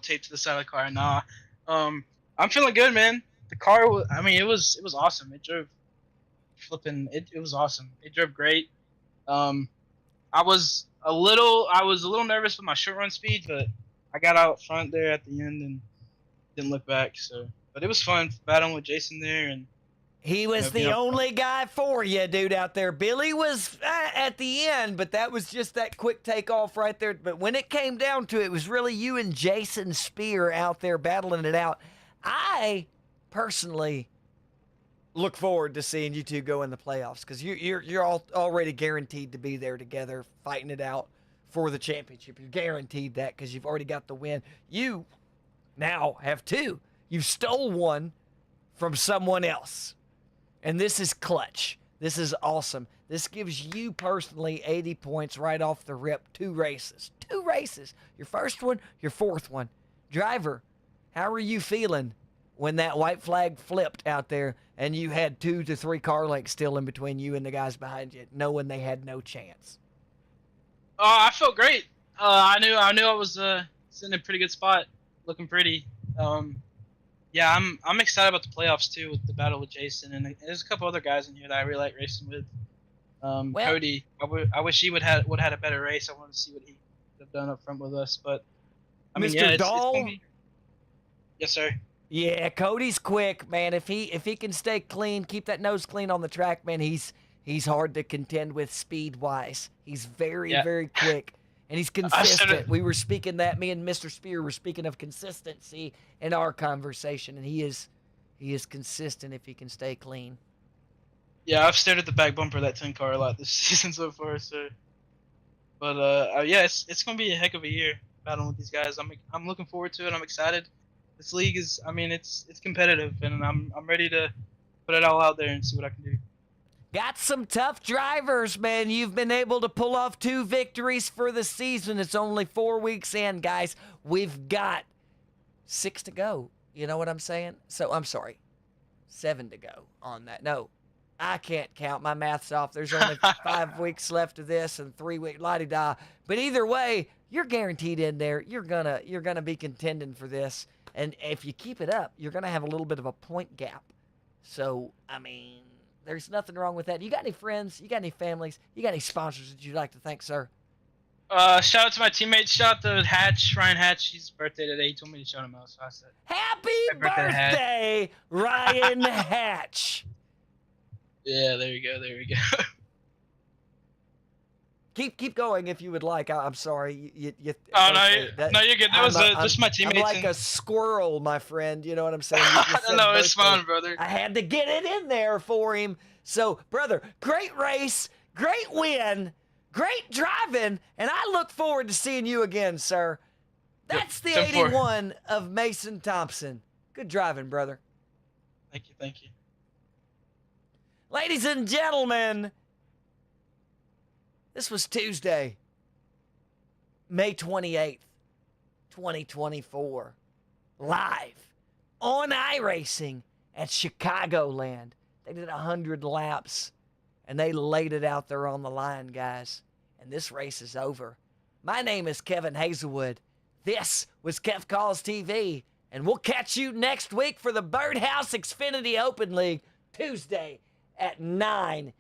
taped to the side of the car. Nah, I'm feeling good, man. The car, it was awesome. It drove it was awesome. It drove great. I was a little nervous with my short run speed, but I got out front there at the end and didn't look back. So, but it was fun battling with Jason there, and he was the only guy for you, dude, out there. Billy was at the end, but that was just that quick takeoff right there. But when it came down to it, it was really you and Jason Spear out there battling it out. I personally look forward to seeing you two go in the playoffs because you're all already guaranteed to be there together, fighting it out for the championship. You're guaranteed that because you've already got the win. You now have two. You stole one from someone else, and this is clutch. This is awesome. This gives you personally 80 points right off the rip. 2 races. 2 races. Your first one, your fourth one. Driver, how are you feeling when that white flag flipped out there and you had 2 to 3 car lengths still in between you and the guys behind you, knowing they had no chance? I felt great. I knew I was sitting in a pretty good spot, looking pretty. Yeah, I'm excited about the playoffs too, with the battle with Jason, and there's a couple other guys in here that I really like racing with. Cody, I wish he would had a better race. I wanted to see what he could have done up front with us, but I mean, Mr. yeah, Dahl? Yes, sir. Yeah, Cody's quick, man. If he can stay clean, keep that nose clean on the track, man, he's hard to contend with speed-wise. He's very, very quick, and he's consistent. We were speaking that, me and Mr. Spear were speaking of consistency in our conversation, and he is consistent if he can stay clean. Yeah, I've stared at the back bumper of that 10 car a lot this season so far, so. But yeah, it's gonna be a heck of a year battling with these guys. I'm looking forward to it. I'm excited. This league is, I mean, it's competitive, and I'm ready to put it all out there and see what I can do. Got some tough drivers, man. You've been able to pull off 2 victories for the season. It's only 4 weeks in, guys. We've got 6 to go. You know what I'm saying? So, I'm sorry. 7 to go on that. No, I can't count. My math's off. There's only 5 weeks left of this and 3 weeks, la-di-da. But either way, you're guaranteed in there. You're gonna be contending for this. And if you keep it up, you're gonna have a little bit of a point gap. So, I mean, there's nothing wrong with that. You got any friends? You got any families? You got any sponsors that you'd like to thank, sir? Shout out to my teammates. Shout out to Hatch, Ryan Hatch. His birthday today. He told me to shout him out, so I said, Happy birthday, birthday, Ryan Hatch. Yeah, there you go. There we go. Keep going if you would like. I'm sorry. Oh, no, you're good. That was just my teammates. I'm like a squirrel, my friend. You know what I'm saying? No, it's fun, brother. I had to get it in there for him. So, brother, great race, great win, great driving, and I look forward to seeing you again, sir. That's the 81 of Mason Thompson. Good driving, brother. Thank you, thank you. Ladies and gentlemen, this was Tuesday, May 28th, 2024, live on iRacing at Chicagoland. They did 100 laps, and they laid it out there on the line, guys. And this race is over. My name is Kevin Hazelwood. This was Kev Calls TV, and we'll catch you next week for the Birdhouse Xfinity Open League, Tuesday at 9